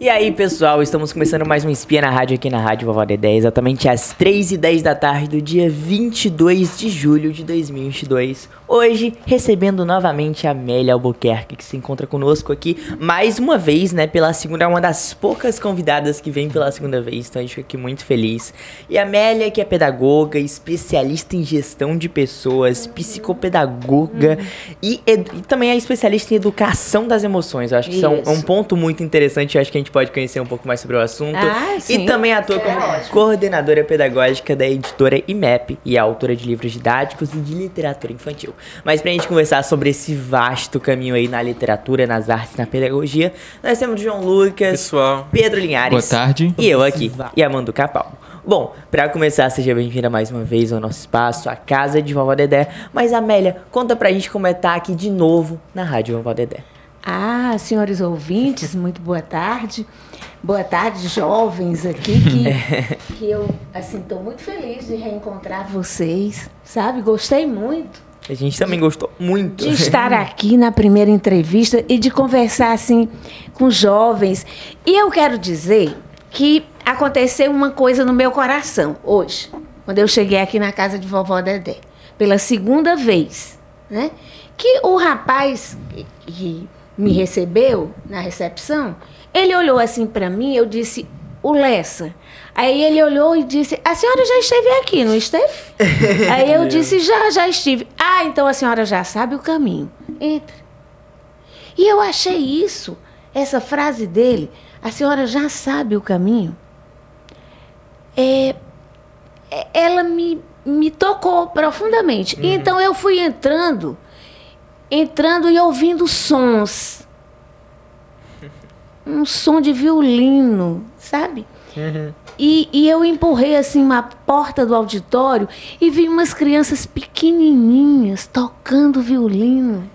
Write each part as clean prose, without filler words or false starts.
E aí, pessoal, estamos começando mais um Espia na Rádio aqui na Rádio Vovó Dedé, exatamente às 3h10 da tarde do dia 22 de julho de 2022. Hoje, recebendo novamente a Amélia Albuquerque, que se encontra conosco aqui mais uma vez, né, pela segunda, uma das poucas convidadas que vem pela segunda vez, então a gente fica aqui muito feliz. E a Amélia, que é pedagoga, especialista em gestão de pessoas, psicopedagoga e também é especialista em educação das emoções. Eu acho que isso é um ponto muito interessante, eu acho que a gente pode conhecer um pouco mais sobre o assunto. E também atua como coordenadora pedagógica da editora IMEP e é autora de livros didáticos e de literatura infantil. Mas pra gente conversar sobre esse vasto caminho aí na literatura, nas artes, na pedagogia, nós temos o João Lucas, pessoal, Pedro Linhares, boa tarde, e eu aqui, e a Mandu Capalmo. Bom, pra começar, seja bem-vinda mais uma vez ao nosso espaço, a casa de Vovó Dedé. Mas Amélia, conta pra gente como é estar aqui de novo na Rádio Vovó Dedé. Senhores ouvintes, muito boa tarde. Boa tarde, jovens aqui, que eu, assim, tô muito feliz de reencontrar vocês, sabe? Gostei muito. A gente também gostou muito. De estar aqui na primeira entrevista e de conversar, assim, com jovens. E eu quero dizer que aconteceu uma coisa no meu coração hoje, quando eu cheguei aqui na casa de Vovó Dedé, pela segunda vez, né? Que o rapaz que me recebeu na recepção, ele olhou assim para mim, eu disse, o Lessa. Aí ele olhou e disse, a senhora já esteve aqui, não esteve? Aí eu disse, já estive. Então a senhora já sabe o caminho. Entra. E eu achei isso, essa frase dele, a senhora já sabe o caminho. Ela me tocou profundamente. Uhum. Então eu fui entrando e ouvindo sons. Um som de violino, sabe? Uhum. E eu empurrei assim uma porta do auditório e vi umas crianças pequenininhas tocando violino.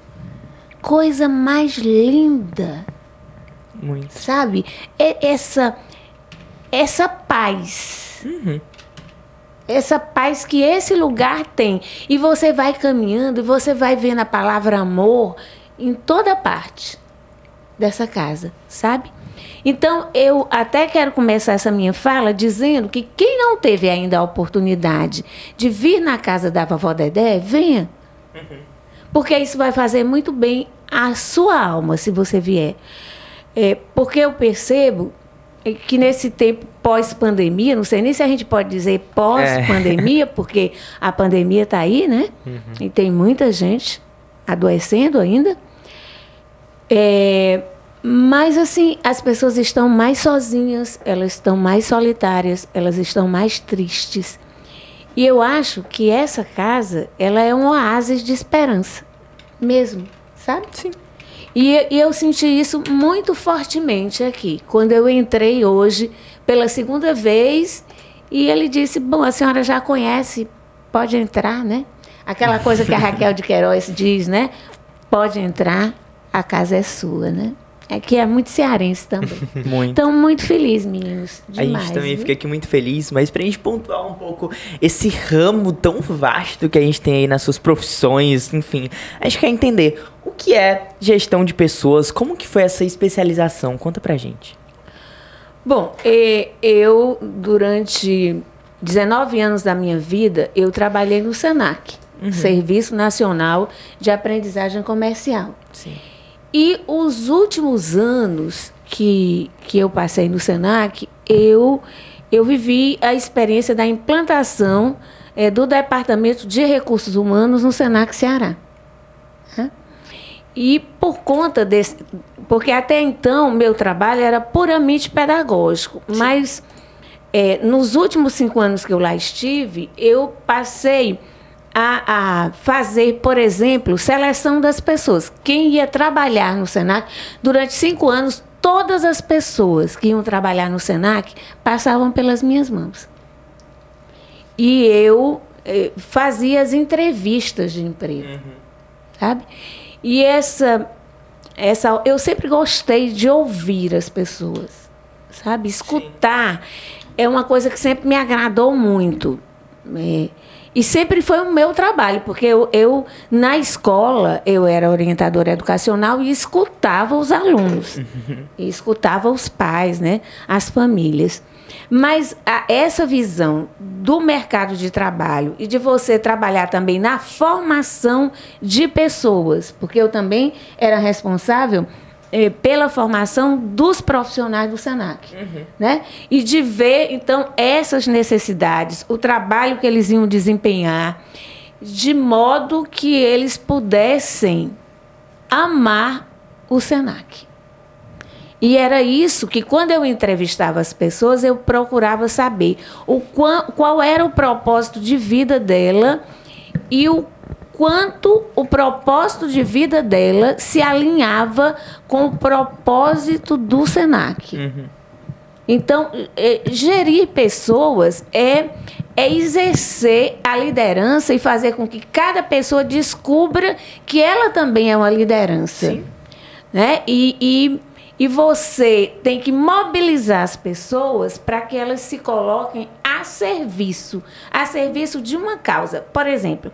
Coisa mais linda. Muito. Sabe? Essa paz. Uhum. Essa paz que esse lugar tem. E você vai caminhando e você vai vendo a palavra amor em toda parte dessa casa, sabe? Então, eu até quero começar essa minha fala dizendo que quem não teve ainda a oportunidade de vir na casa da Vovó Dedé, venha. Uhum. Porque isso vai fazer muito bem à sua alma, se você vier. Porque eu percebo que nesse tempo pós-pandemia, não sei nem se a gente pode dizer pós-pandemia, porque a pandemia está aí, né? Uhum. E tem muita gente adoecendo ainda. Mas, assim, as pessoas estão mais sozinhas, elas estão mais solitárias, elas estão mais tristes. E eu acho que essa casa, ela é um oásis de esperança, mesmo, sabe? Sim. E eu senti isso muito fortemente aqui, quando eu entrei hoje pela segunda vez, e ele disse, bom, a senhora já conhece, pode entrar, né? Aquela coisa que a Raquel de Queiroz diz, né? Pode entrar, a casa é sua, né? Que é muito cearense também. Muito. Então, muito feliz, meninos. Demais, a gente também fica aqui muito feliz, mas pra gente pontuar um pouco esse ramo tão vasto que a gente tem aí nas suas profissões, enfim, a gente quer entender o que é gestão de pessoas, como que foi essa especialização? Conta pra gente. Bom, eu, durante 19 anos da minha vida, eu trabalhei no SENAC, Serviço Nacional de Aprendizagem Comercial. Sim. E os últimos anos que eu passei no SENAC, eu vivi a experiência da implantação do Departamento de Recursos Humanos no SENAC Ceará. E por conta desse... Porque até então, meu trabalho era puramente pedagógico. Sim. Mas nos últimos 5 anos que eu lá estive, eu passei a fazer, por exemplo, seleção das pessoas. Quem ia trabalhar no SENAC, durante 5 anos, todas as pessoas que iam trabalhar no SENAC passavam pelas minhas mãos. E eu fazia as entrevistas de emprego, sabe? E eu sempre gostei de ouvir as pessoas, sabe? Escutar é uma coisa que sempre me agradou muito. E sempre foi o meu trabalho, porque eu na escola, eu era orientadora educacional e escutava os alunos, e escutava os pais, né, as famílias. Mas essa visão do mercado de trabalho e de você trabalhar também na formação de pessoas, porque eu também era responsável pela formação dos profissionais do SENAC. Né? E de ver, então, essas necessidades, o trabalho que eles iam desempenhar, de modo que eles pudessem amar o SENAC. E era isso que, quando eu entrevistava as pessoas, eu procurava saber qual era o propósito de vida dela e o quanto o propósito de vida dela se alinhava com o propósito do SENAC. Então, gerir pessoas é exercer a liderança e fazer com que cada pessoa descubra que ela também é uma liderança. Sim. Né? E você tem que mobilizar as pessoas para que elas se coloquem a serviço de uma causa. Por exemplo,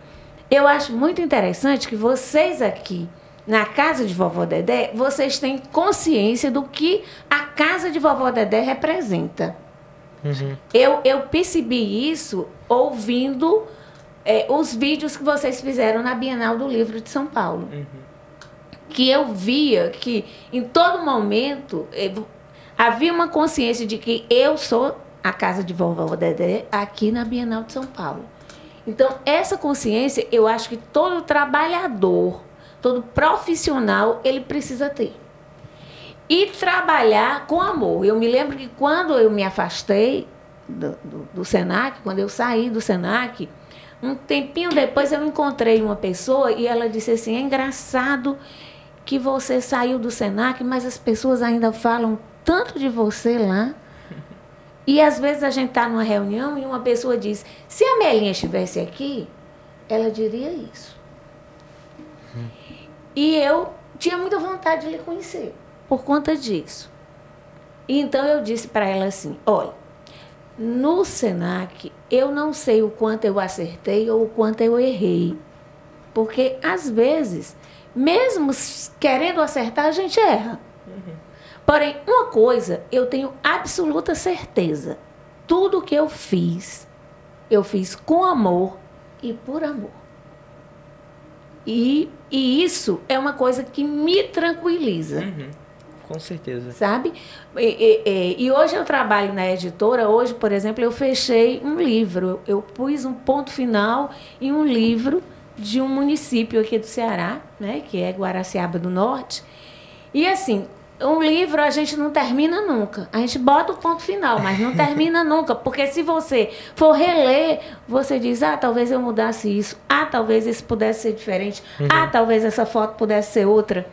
eu acho muito interessante que vocês aqui, na casa de Vovó Dedé, vocês têm consciência do que a casa de Vovó Dedé representa. Eu percebi isso ouvindo os vídeos que vocês fizeram na Bienal do Livro de São Paulo. Que eu via que, em todo momento, havia uma consciência de que eu sou a casa de Vovó Dedé aqui na Bienal de São Paulo. Então, essa consciência, eu acho que todo trabalhador, todo profissional, ele precisa ter. E trabalhar com amor. Eu me lembro que quando eu me afastei do SENAC, quando eu saí do SENAC, um tempinho depois eu encontrei uma pessoa e ela disse assim, é engraçado que você saiu do SENAC, mas as pessoas ainda falam tanto de você lá. E às vezes a gente está numa reunião e uma pessoa diz, se a Melinha estivesse aqui, ela diria isso. E eu tinha muita vontade de lhe conhecer por conta disso. E então eu disse para ela assim, olha, no SENAC eu não sei o quanto eu acertei ou o quanto eu errei. Porque às vezes, mesmo querendo acertar, a gente erra. Porém, uma coisa eu tenho absoluta certeza. Tudo que eu fiz com amor e por amor. E isso é uma coisa que me tranquiliza. Com certeza. Sabe? E hoje eu trabalho na editora. Hoje, por exemplo, eu fechei um livro. Eu pus um ponto final em um livro de um município aqui do Ceará, né, que é Guaraciaba do Norte. E assim, um livro a gente não termina nunca. A gente bota o ponto final, mas não termina nunca. Porque se você for reler, você diz, talvez eu mudasse isso. Talvez isso pudesse ser diferente. Talvez essa foto pudesse ser outra.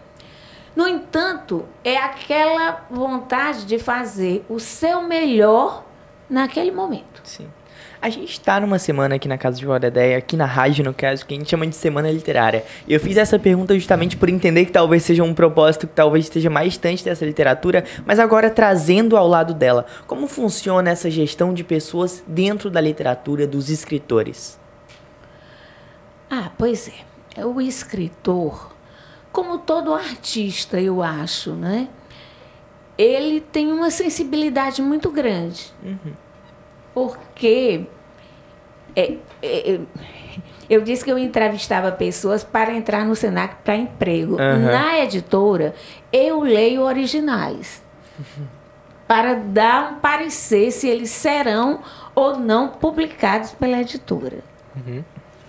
No entanto, é aquela vontade de fazer o seu melhor naquele momento. Sim. A gente está numa semana aqui na Casa de Vovó Dedé, aqui na rádio, no caso, que a gente chama de Semana Literária. E eu fiz essa pergunta justamente por entender que talvez seja um propósito que talvez esteja mais distante dessa literatura, mas agora trazendo ao lado dela. Como funciona essa gestão de pessoas dentro da literatura, dos escritores? Pois é. O escritor, como todo artista, eu acho, né? Ele tem uma sensibilidade muito grande. Porque eu disse que eu entrevistava pessoas para entrar no SENAC para emprego. Na editora, eu leio originais para dar um parecer se eles serão ou não publicados pela editora.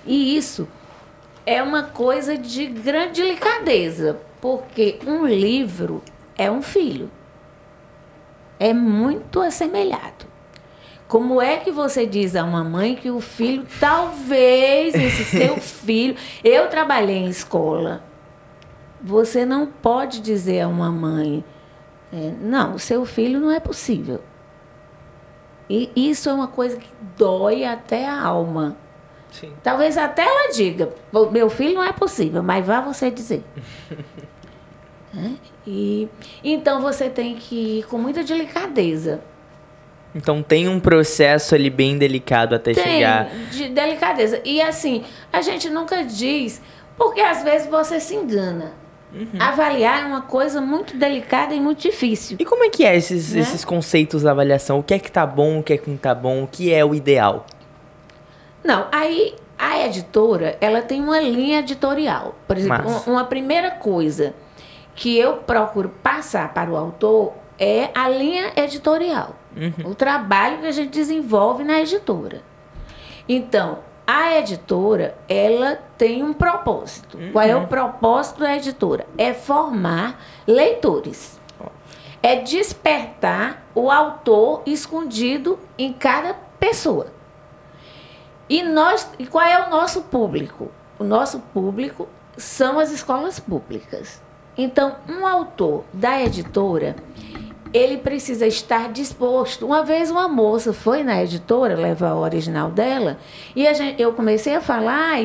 E isso é uma coisa de grande delicadeza, porque um livro é um filho. É muito assemelhado. Como é que você diz a uma mãe que o filho, talvez esse seu filho... Eu trabalhei em escola. Você não pode dizer a uma mãe, não, o seu filho não é possível. E isso é uma coisa que dói até a alma. Sim. Talvez até ela diga, meu filho não é possível, mas vá você dizer. E então você tem que ir com muita delicadeza Então tem um processo ali bem delicado até chegar. De delicadeza. E assim, a gente nunca diz, porque às vezes você se engana. Avaliar é uma coisa muito delicada e muito difícil. E como é que é esses conceitos da avaliação? O que é que tá bom, o que é que não tá bom, o que é o ideal? Não, aí a editora, ela tem uma linha editorial. Por exemplo, uma primeira coisa que eu procuro passar para o autor é a linha editorial. O trabalho que a gente desenvolve na editora. Então, a editora, ela tem um propósito. Qual é o propósito da editora? É formar leitores. É despertar o autor escondido em cada pessoa. E qual é o nosso público? O nosso público são as escolas públicas. Então, um autor da editora, ele precisa estar disposto. Uma vez uma moça foi na editora levar o original dela e eu comecei a falar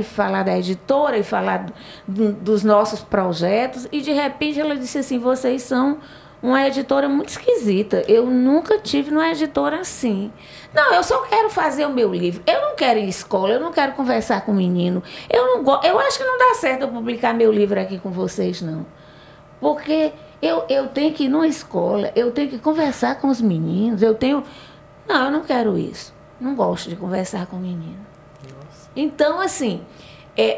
da editora e falar dos nossos projetos e de repente ela disse assim, vocês são uma editora muito esquisita. Eu nunca tive uma editora assim. Não, eu só quero fazer o meu livro. Eu não quero ir em escola, eu não quero conversar com o menino. Eu acho que não dá certo eu publicar meu livro aqui com vocês, não. Porque eu tenho que ir numa escola, eu tenho que conversar com os meninos, Não, eu não quero isso. Não gosto de conversar com o menino. Nossa. Então, assim,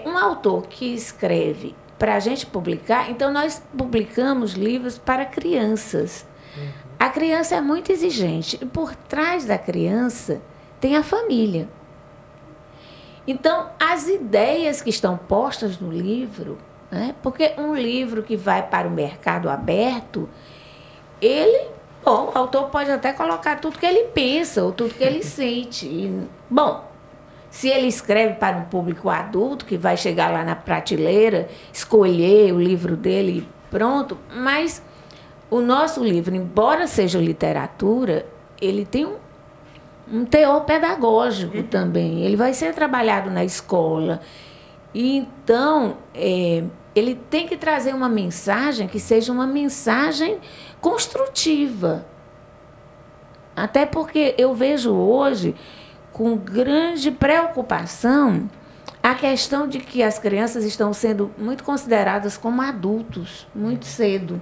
um autor que escreve para a gente publicar, então nós publicamos livros para crianças. A criança é muito exigente. E por trás da criança tem a família. Então, as ideias que estão postas no livro, né? Porque um livro que vai para o mercado aberto, o autor pode até colocar tudo que ele pensa ou tudo que ele sente. Se ele escreve para um público adulto, que vai chegar lá na prateleira, escolher o livro dele e pronto, mas o nosso livro, embora seja literatura, ele tem um teor pedagógico também. Ele vai ser trabalhado na escola. E, então, ele tem que trazer uma mensagem que seja uma mensagem construtiva. Até porque eu vejo hoje, com grande preocupação, a questão de que as crianças estão sendo muito consideradas como adultos, muito cedo.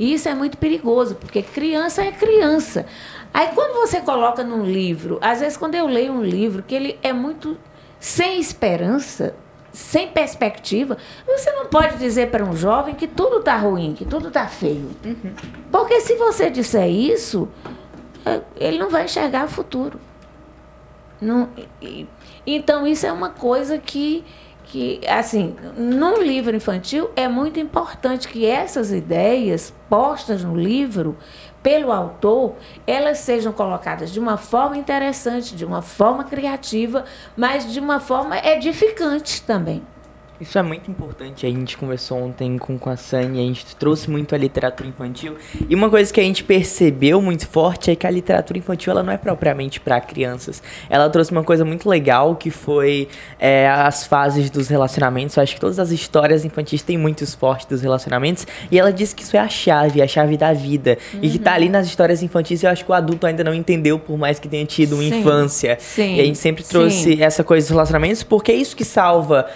E isso é muito perigoso, porque criança é criança. Aí, quando você coloca num livro, às vezes, quando eu leio um livro que ele é muito sem esperança, sem perspectiva, você não pode dizer para um jovem que tudo está ruim, que tudo está feio. Porque se você disser isso, ele não vai enxergar o futuro. Então, isso é uma coisa que, assim, num livro infantil, é muito importante que essas ideias postas no livro, pelo autor, elas sejam colocadas de uma forma interessante, de uma forma criativa, mas de uma forma edificante também. Isso é muito importante. A gente conversou ontem com a Sânia, a gente trouxe muito a literatura infantil. E uma coisa que a gente percebeu muito forte é que a literatura infantil ela não é propriamente para crianças. Ela trouxe uma coisa muito legal, que foi as fases dos relacionamentos. Eu acho que todas as histórias infantis têm muito esporte dos relacionamentos. E ela disse que isso é a chave da vida. E que tá ali nas histórias infantis, eu acho que o adulto ainda não entendeu, por mais que tenha tido uma infância. E a gente sempre trouxe essa coisa dos relacionamentos, porque é isso que salva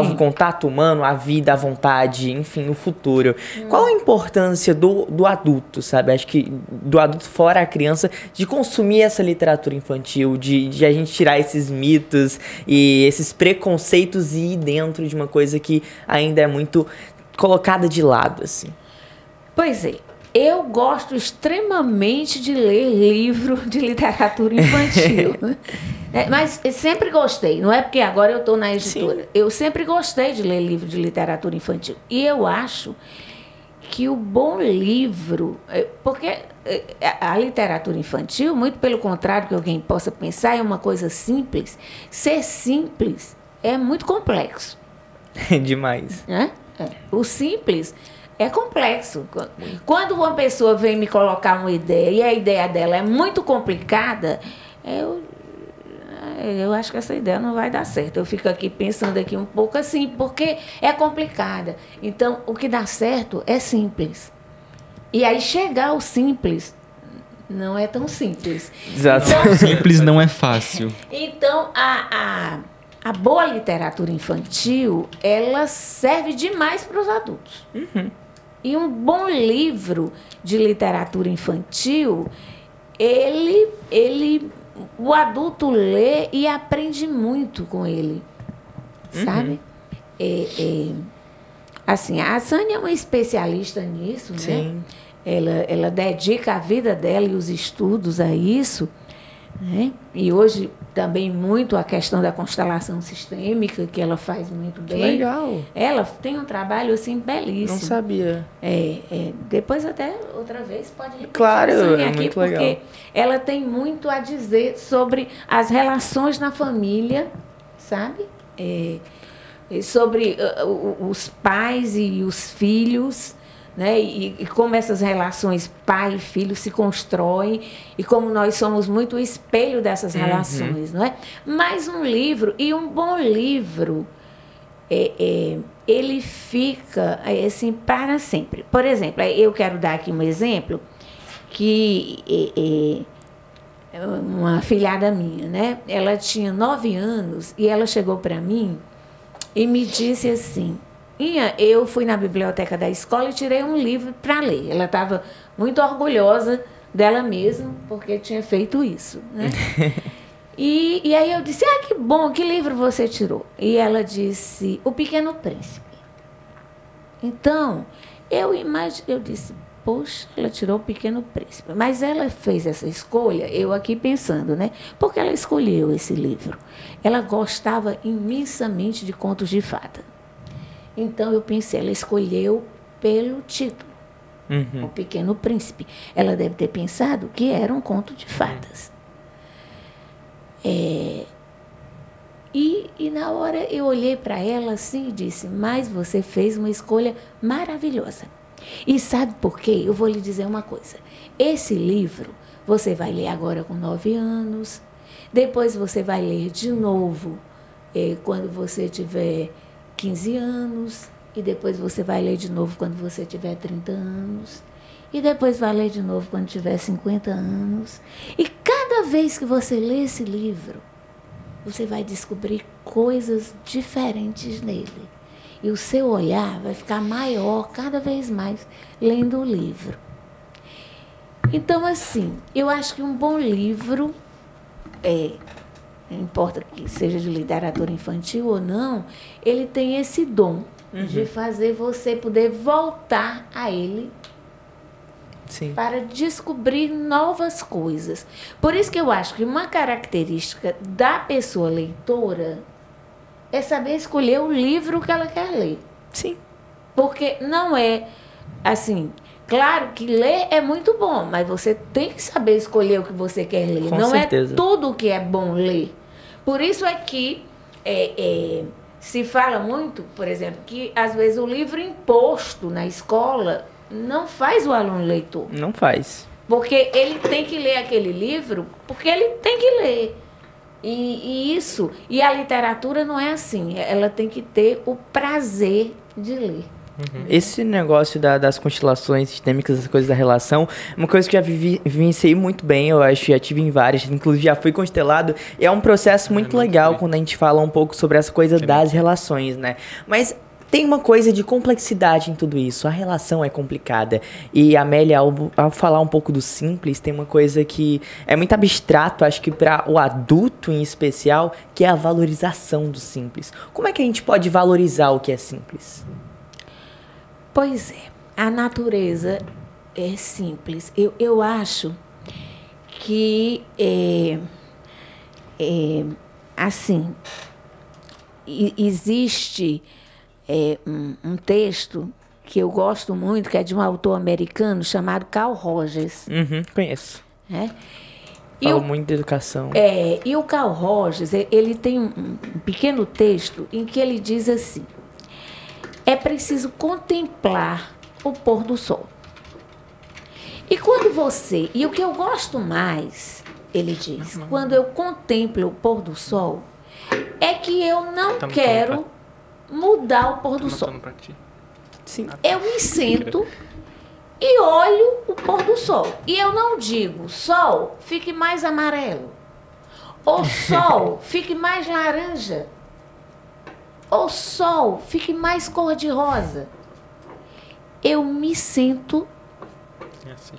o contato humano, a vida, a vontade, enfim, o futuro. Qual a importância do adulto, sabe? Acho que do adulto fora a criança, de consumir essa literatura infantil, de a gente tirar esses mitos e esses preconceitos e ir dentro de uma coisa que ainda é muito colocada de lado, assim. Pois é. Eu gosto extremamente de ler livro de literatura infantil. Mas eu sempre gostei. Não é porque agora eu estou na editora. Sim. Eu sempre gostei de ler livro de literatura infantil. E eu acho que o bom livro... Porque a literatura infantil, muito pelo contrário que alguém possa pensar, é uma coisa simples. Ser simples é muito complexo. Demais. O simples... é complexo. Quando uma pessoa vem me colocar uma ideia e a ideia dela é muito complicada, eu acho que essa ideia não vai dar certo. Eu fico aqui pensando aqui um pouco assim, porque é complicada. Então, o que dá certo é simples. E aí chegar ao simples não é tão simples. Exato. Simples não é fácil. Então, a boa literatura infantil, ela serve demais para os adultos. E um bom livro de literatura infantil, o adulto lê e aprende muito com ele, sabe? Assim, a Sânia é uma especialista nisso, né? Sim. Ela dedica a vida dela e os estudos a isso, né? E hoje também muito a questão da constelação sistêmica, que ela faz muito bem. Legal. Ela tem um trabalho assim belíssimo. Não sabia. Depois até outra vez pode repetir Claro, a Sânia é aqui, muito porque legal. ela tem muito a dizer sobre as relações na família, sabe? Sobre os pais e os filhos, né? E como essas relações pai e filho se constroem e como nós somos muito o espelho dessas relações, não é? Mas um livro, e um bom livro, ele fica assim para sempre. Por exemplo, eu quero dar aqui um exemplo que uma filhada minha, né? Ela tinha 9 anos e ela chegou para mim e me disse assim: Inha, eu fui na biblioteca da escola e tirei um livro para ler. Ela estava muito orgulhosa dela mesma, porque tinha feito isso, né? E aí eu disse: que bom, que livro você tirou? E ela disse: O Pequeno Príncipe. Então, eu disse: poxa, ela tirou O Pequeno Príncipe. Mas ela fez essa escolha, eu aqui pensando, né? Porque ela escolheu esse livro. Ela gostava imensamente de contos de fada. Então, eu pensei, ela escolheu pelo título, O Pequeno Príncipe. Ela deve ter pensado que era um conto de fadas. E na hora eu olhei para ela assim e disse: mas você fez uma escolha maravilhosa. E sabe por quê? Eu vou lhe dizer uma coisa. Esse livro você vai ler agora com 9 anos, depois você vai ler de novo quando você tiver 15 anos, e depois você vai ler de novo quando você tiver 30 anos, e depois vai ler de novo quando tiver 50 anos. E cada vez que você lê esse livro, você vai descobrir coisas diferentes nele. E o seu olhar vai ficar maior cada vez mais lendo o livro. Então, assim, eu acho que um bom livro, não importa que seja de literatura infantil ou não, ele tem esse dom de fazer você poder voltar a ele. Sim. Para descobrir novas coisas. Por isso que eu acho que uma característica da pessoa leitora é saber escolher o livro que ela quer ler. Sim. Porque não é assim... Claro que ler é muito bom, mas você tem que saber escolher o que você quer ler. Com não certeza. é tudo que é bom ler. Por isso é que se fala muito, por exemplo, que às vezes o livro imposto na escola não faz o aluno leitor. Não faz. Porque ele tem que ler aquele livro, porque ele tem que ler. E a literatura não é assim. Ela tem que ter o prazer de ler. Esse negócio das constelações sistêmicas, as coisas da relação, é uma coisa que eu já vivenciei muito bem, eu acho, já tive em várias, inclusive já fui constelado, e é um processo muito legal quando a gente fala um pouco sobre essa coisa das relações, né? Mas tem uma coisa de complexidade em tudo isso, a relação é complicada, e a Amélia, ao falar um pouco do simples, tem uma coisa que é muito abstrato, acho que para o adulto em especial, que é a valorização do simples. Como é que a gente pode valorizar o que é simples? Pois é, a natureza é simples. Eu acho que, assim, existe um texto que eu gosto muito, que é de um autor americano chamado Carl Rogers. Conheço. Fala muito de educação. E o Carl Rogers, ele tem um pequeno texto em que ele diz assim: é preciso contemplar o pôr do sol. E quando você... E o que eu gosto mais, ele diz, quando eu contemplo o pôr do sol, é que eu não quero mudar o pôr do sol. Sim. Eu me sento e olho o pôr do sol. E eu não digo, sol, fique mais amarelo. Ou sol, fique mais laranja. Ou sol, fique mais cor-de-rosa. Eu me sento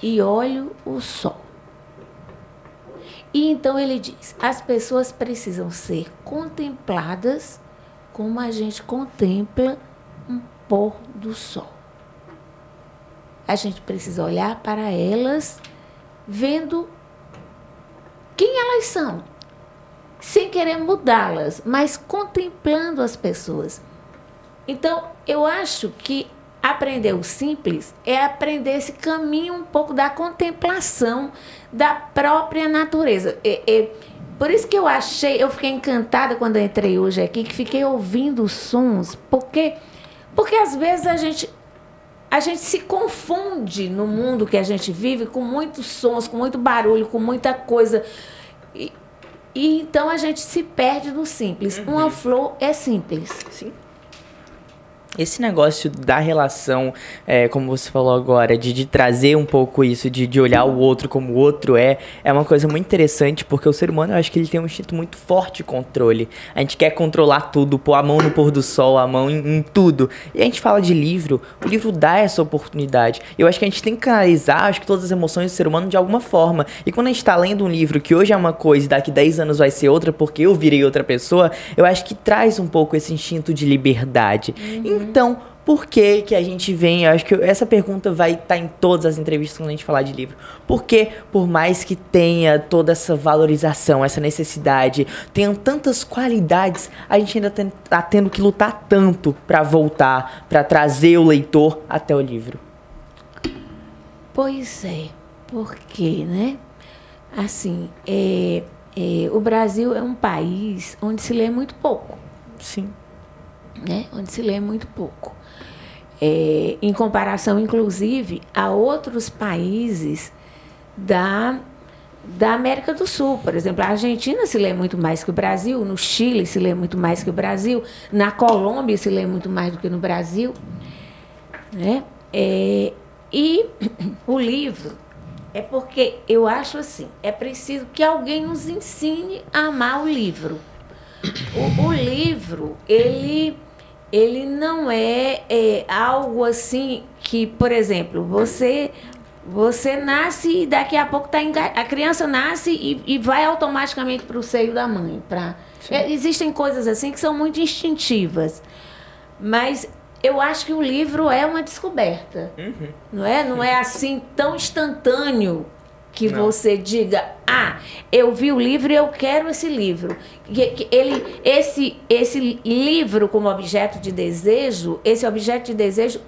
e olho o sol. E então ele diz, as pessoas precisam ser contempladas como a gente contempla um pôr do sol. A gente precisa olhar para elas, vendo quem elas são, sem querer mudá-las, mas contemplando as pessoas. Então, eu acho que aprender o simples é aprender esse caminho um pouco da contemplação da própria natureza. Por isso que eu fiquei encantada quando eu entrei hoje aqui, que fiquei ouvindo os sons, porque às vezes a gente se confunde no mundo que a gente vive com muitos sons, com muito barulho, com muita coisa. E então a gente se perde no simples. Uma flor é simples. Sim. Esse negócio da relação, como você falou agora, de trazer um pouco isso, de olhar o outro como o outro é uma coisa muito interessante, porque o ser humano, eu acho que ele tem um instinto muito forte de controle. A gente quer controlar tudo, pôr a mão no pôr do sol, a mão em tudo. E a gente fala de livro, o livro dá essa oportunidade. Eu acho que a gente tem que canalizar, acho que todas as emoções do ser humano de alguma forma. E quando a gente tá lendo um livro que hoje é uma coisa e daqui 10 anos vai ser outra porque eu virei outra pessoa, eu acho que traz um pouco esse instinto de liberdade. Então, por que que a gente vem? Eu acho que essa pergunta vai estar em todas as entrevistas quando a gente falar de livro. Por que, por mais que tenha toda essa valorização, essa necessidade, tenham tantas qualidades, a gente ainda tá tendo que lutar tanto para voltar, para trazer o leitor até o livro? Pois é, porque, né? Assim, o Brasil é um país onde se lê muito pouco. Sim. Né? Onde se lê muito pouco. Em comparação, inclusive, a outros países da América do Sul. Por exemplo, a Argentina se lê muito mais que o Brasil, no Chile se lê muito mais que o Brasil, na Colômbia se lê muito mais do que no Brasil. Né? E o livro é porque eu acho assim, é preciso que alguém nos ensine a amar o livro. O livro, ele não é algo assim que, por exemplo, você nasce e daqui a pouco a criança nasce e vai automaticamente para o seio da mãe. Existem coisas assim que são muito instintivas, mas eu acho que o livro é uma descoberta. Não é assim tão instantâneo que você diga, eu vi o livro e eu quero esse livro. Esse livro como objeto de desejo, esse objeto de desejo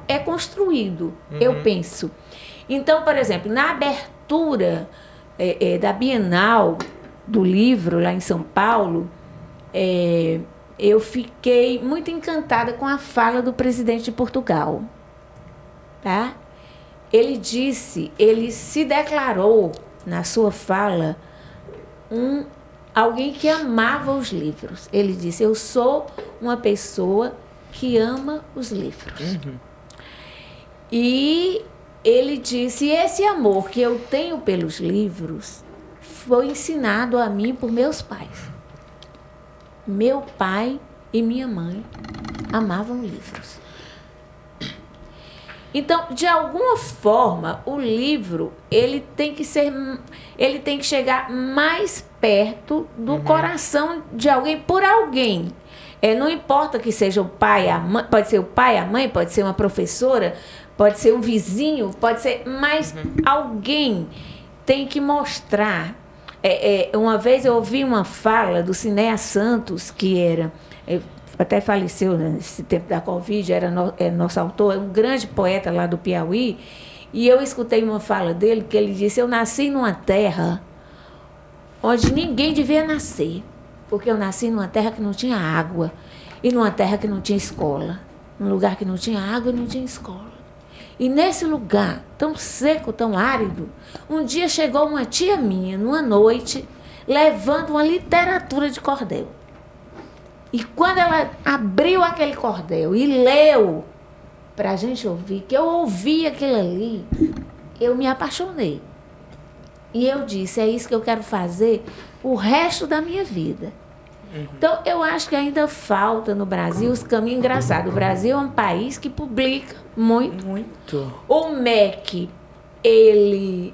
é construído, eu penso. Então, por exemplo, na abertura da Bienal do livro, lá em São Paulo, eu fiquei muito encantada com a fala do presidente de Portugal. Tá? Ele se declarou, na sua fala, alguém que amava os livros. Ele disse, eu sou uma pessoa que ama os livros. E ele disse, esse amor que eu tenho pelos livros foi ensinado a mim por meus pais. Meu pai e minha mãe amavam livros. Então, de alguma forma, o livro ele tem que chegar mais perto do coração de alguém, por alguém. Não importa que seja o pai, a mãe, pode ser o pai, a mãe, pode ser uma professora, pode ser um vizinho, pode ser, mas alguém tem que mostrar. Uma vez eu ouvi uma fala do Cinéas Santos, que até faleceu nesse tempo da Covid, era nosso autor, é um grande poeta lá do Piauí, e eu escutei uma fala dele, que ele disse, eu nasci numa terra onde ninguém devia nascer, porque eu nasci numa terra que não tinha água, e numa terra que não tinha escola, num lugar que não tinha água e não tinha escola. E nesse lugar, tão seco, tão árido, um dia chegou uma tia minha, numa noite, levando uma literatura de cordel. E quando ela abriu aquele cordel e leu para a gente ouvir, que eu ouvi aquilo ali, eu me apaixonei. E eu disse, é isso que eu quero fazer o resto da minha vida. Então, eu acho que ainda falta no Brasil os caminhos engraçados. O Brasil é um país que publica muito. Muito. O MEC, ele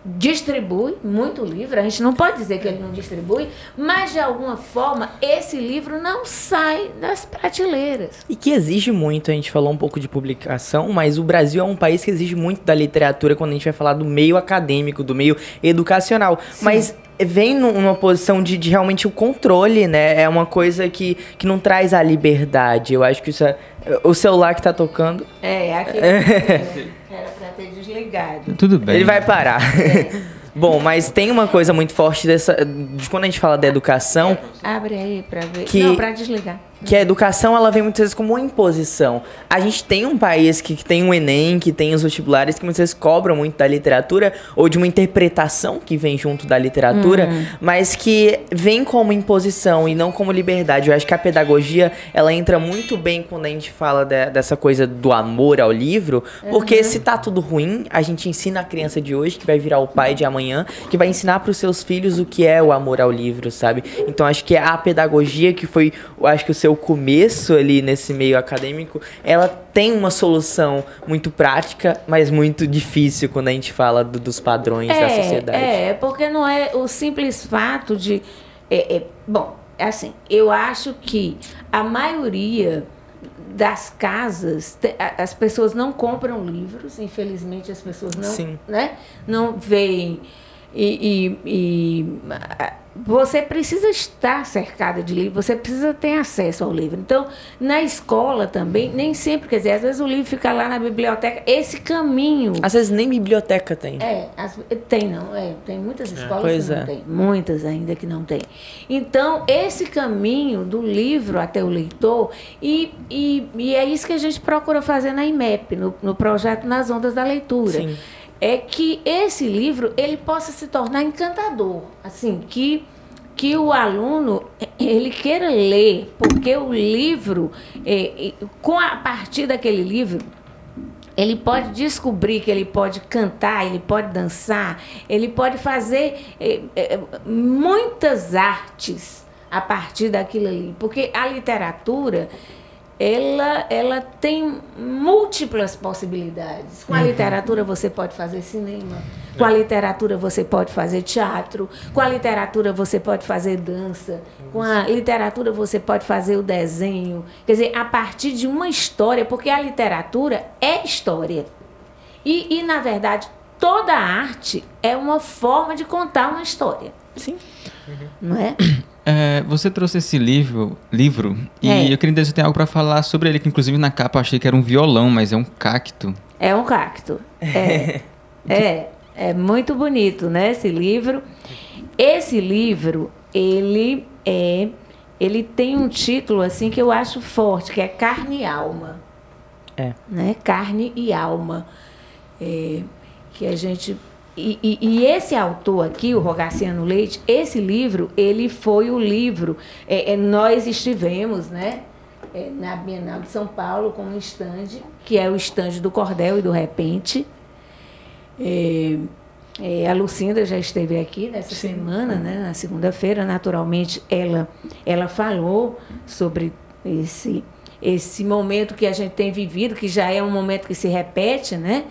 distribui muito livro. A gente não pode dizer que ele não distribui, mas, de alguma forma, esse livro não sai das prateleiras. E que exige muito, a gente falou um pouco de publicação, mas o Brasil é um país que exige muito da literatura quando a gente vai falar do meio acadêmico, do meio educacional. Sim. Mas vem numa posição de realmente o controle, né? É uma coisa que não traz a liberdade. Eu acho que isso é... O celular que tá tocando... Aqui era pra ter desligado. Tudo bem. Ele vai parar. Bom, mas tem uma coisa muito forte de quando a gente fala da educação... Abre aí pra ver. Não, pra desligar. Que a educação, ela vem muitas vezes como uma imposição. A gente tem um país que tem o Enem, que tem os vestibulares, que muitas vezes cobram muito da literatura, ou de uma interpretação que vem junto da literatura, mas que vem como imposição e não como liberdade. Eu acho que a pedagogia, ela entra muito bem quando a gente fala dessa coisa do amor ao livro, porque se tá tudo ruim, a gente ensina a criança de hoje, que vai virar o pai de amanhã, que vai ensinar para os seus filhos o que é o amor ao livro, sabe? Então, acho que a pedagogia, que foi, eu acho que o seu começo ali nesse meio acadêmico, ela tem uma solução muito prática, mas muito difícil quando a gente fala dos padrões da sociedade. Porque não é o simples fato de... Bom, assim, eu acho que a maioria das casas, as pessoas não compram livros, infelizmente as pessoas não, né, não veem você precisa estar cercada de livros, você precisa ter acesso ao livro. Então, na escola também, nem sempre, quer dizer, às vezes o livro fica lá na biblioteca, esse caminho... Às vezes nem biblioteca tem. Tem muitas escolas que não tem, muitas ainda que não tem. Então, esse caminho do livro até o leitor, e é isso que a gente procura fazer na IMEP, no projeto Nas Ondas da Leitura. Sim. É que esse livro ele possa se tornar encantador, assim, que o aluno ele queira ler, porque o livro, a partir daquele livro, ele pode descobrir que ele pode cantar, ele pode dançar, ele pode fazer muitas artes a partir daquilo ali, porque a literatura... Ela tem múltiplas possibilidades. Com a literatura você pode fazer cinema, com a literatura você pode fazer teatro, com a literatura você pode fazer dança, com a literatura você pode fazer o desenho. Quer dizer, a partir de uma história, porque a literatura é história. E na verdade, toda arte é uma forma de contar uma história. Sim. Não é? Você trouxe esse livro e eu queria entender se você tem algo para falar sobre ele, que inclusive na capa eu achei que era um violão, mas é um cacto. É um cacto. É muito bonito, né, esse livro. Esse livro, ele tem um título assim que eu acho forte, que é Carne e Alma. Né? Carne e Alma. Que a gente... E esse autor aqui, o Rogaciano Leite, esse livro, ele foi o livro... nós estivemos, né, na Bienal de São Paulo com um estande, que é o estande do Cordel e do Repente. A Lucinda já esteve aqui nessa semana, né, na segunda-feira. Naturalmente, ela falou sobre esse momento que a gente tem vivido, que já é um momento que se repete, né?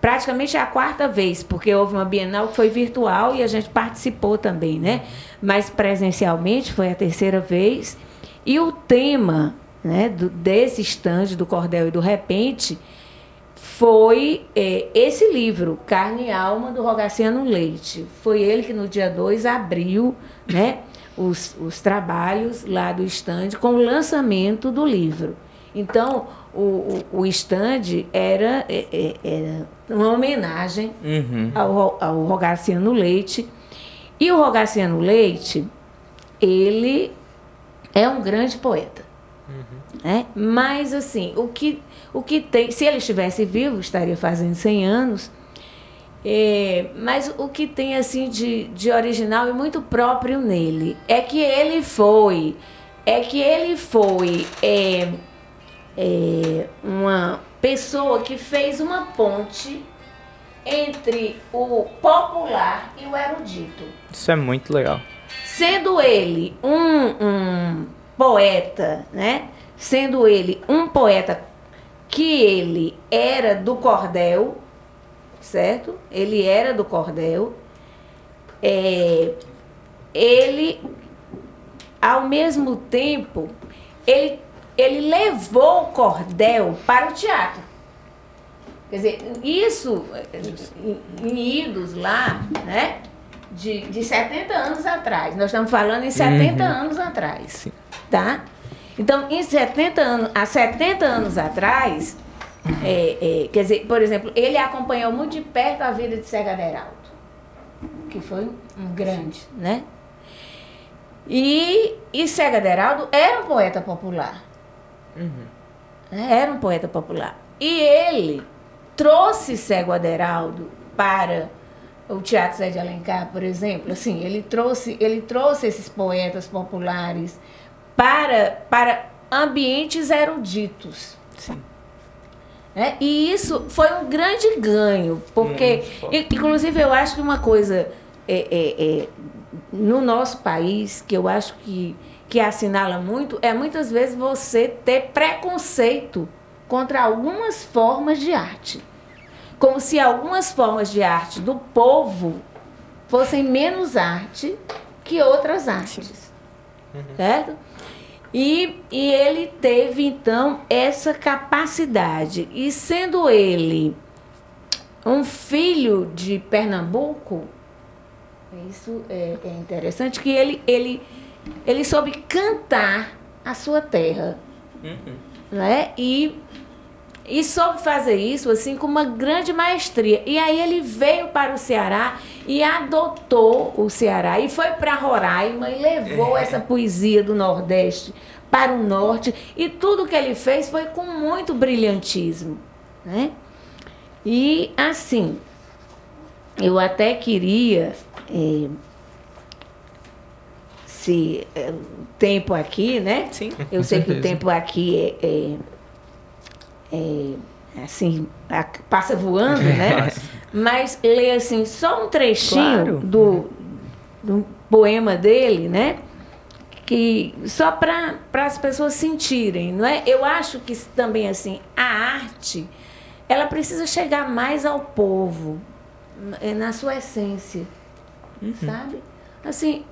Praticamente é a quarta vez, porque houve uma Bienal que foi virtual e a gente participou também, né? Mas presencialmente foi a terceira vez. E o tema, né, desse estande do Cordel e do Repente foi esse livro, Carne e Alma, do Rogaciano Leite. Foi ele que no dia 2 abriu, né, os trabalhos lá do estande com o lançamento do livro. Então, o estande era uma homenagem ao Rogaciano Leite. E o Rogaciano Leite, ele é um grande poeta. Né? Mas, assim, o que tem... Se ele estivesse vivo, estaria fazendo 100 anos. Mas o que tem, assim, de original e muito próprio nele é que ele foi é que ele foi uma pessoa que fez uma ponte entre o popular e o erudito. Isso é muito legal. Sendo ele um poeta, né? Sendo ele um poeta que ele era do cordel, certo? Ele era do cordel. Ele, ao mesmo tempo, ele levou o cordel para o teatro. Quer dizer, isso em idos lá, né? De 70 anos atrás. Nós estamos falando em 70 anos atrás. Sim. Tá? Então, há 70 anos atrás, quer dizer, por exemplo, ele acompanhou muito de perto a vida de Cega Aderaldo, que foi um grande, né? E Cega Aderaldo era um poeta popular. Era um poeta popular. E ele trouxe Cego Aderaldo para o Teatro Zé de Alencar, por exemplo. Assim, ele trouxe esses poetas populares para ambientes eruditos. Sim. Né? E isso foi um grande ganho, porque, inclusive, eu acho que uma coisa no nosso país, que eu acho que assinala muito, é muitas vezes você ter preconceito contra algumas formas de arte. Como se algumas formas de arte do povo fossem menos arte que outras artes. Certo? E ele teve, então, essa capacidade. E sendo ele um filho de Pernambuco, isso é interessante, que ele soube cantar a sua terra. Né? E soube fazer isso assim com uma grande maestria. E aí ele veio para o Ceará e adotou o Ceará. E foi para Roraima e levou essa poesia do Nordeste para o Norte. E tudo que ele fez foi com muito brilhantismo. Né? E assim, eu até queria... tempo aqui, né? Sim. Eu sei que o tempo aqui assim, passa voando, né? Mas ler assim, só um trechinho do poema dele, né? Que só para as pessoas sentirem, não é? Eu acho que também assim, a arte, ela precisa chegar mais ao povo, na sua essência, sabe? Assim,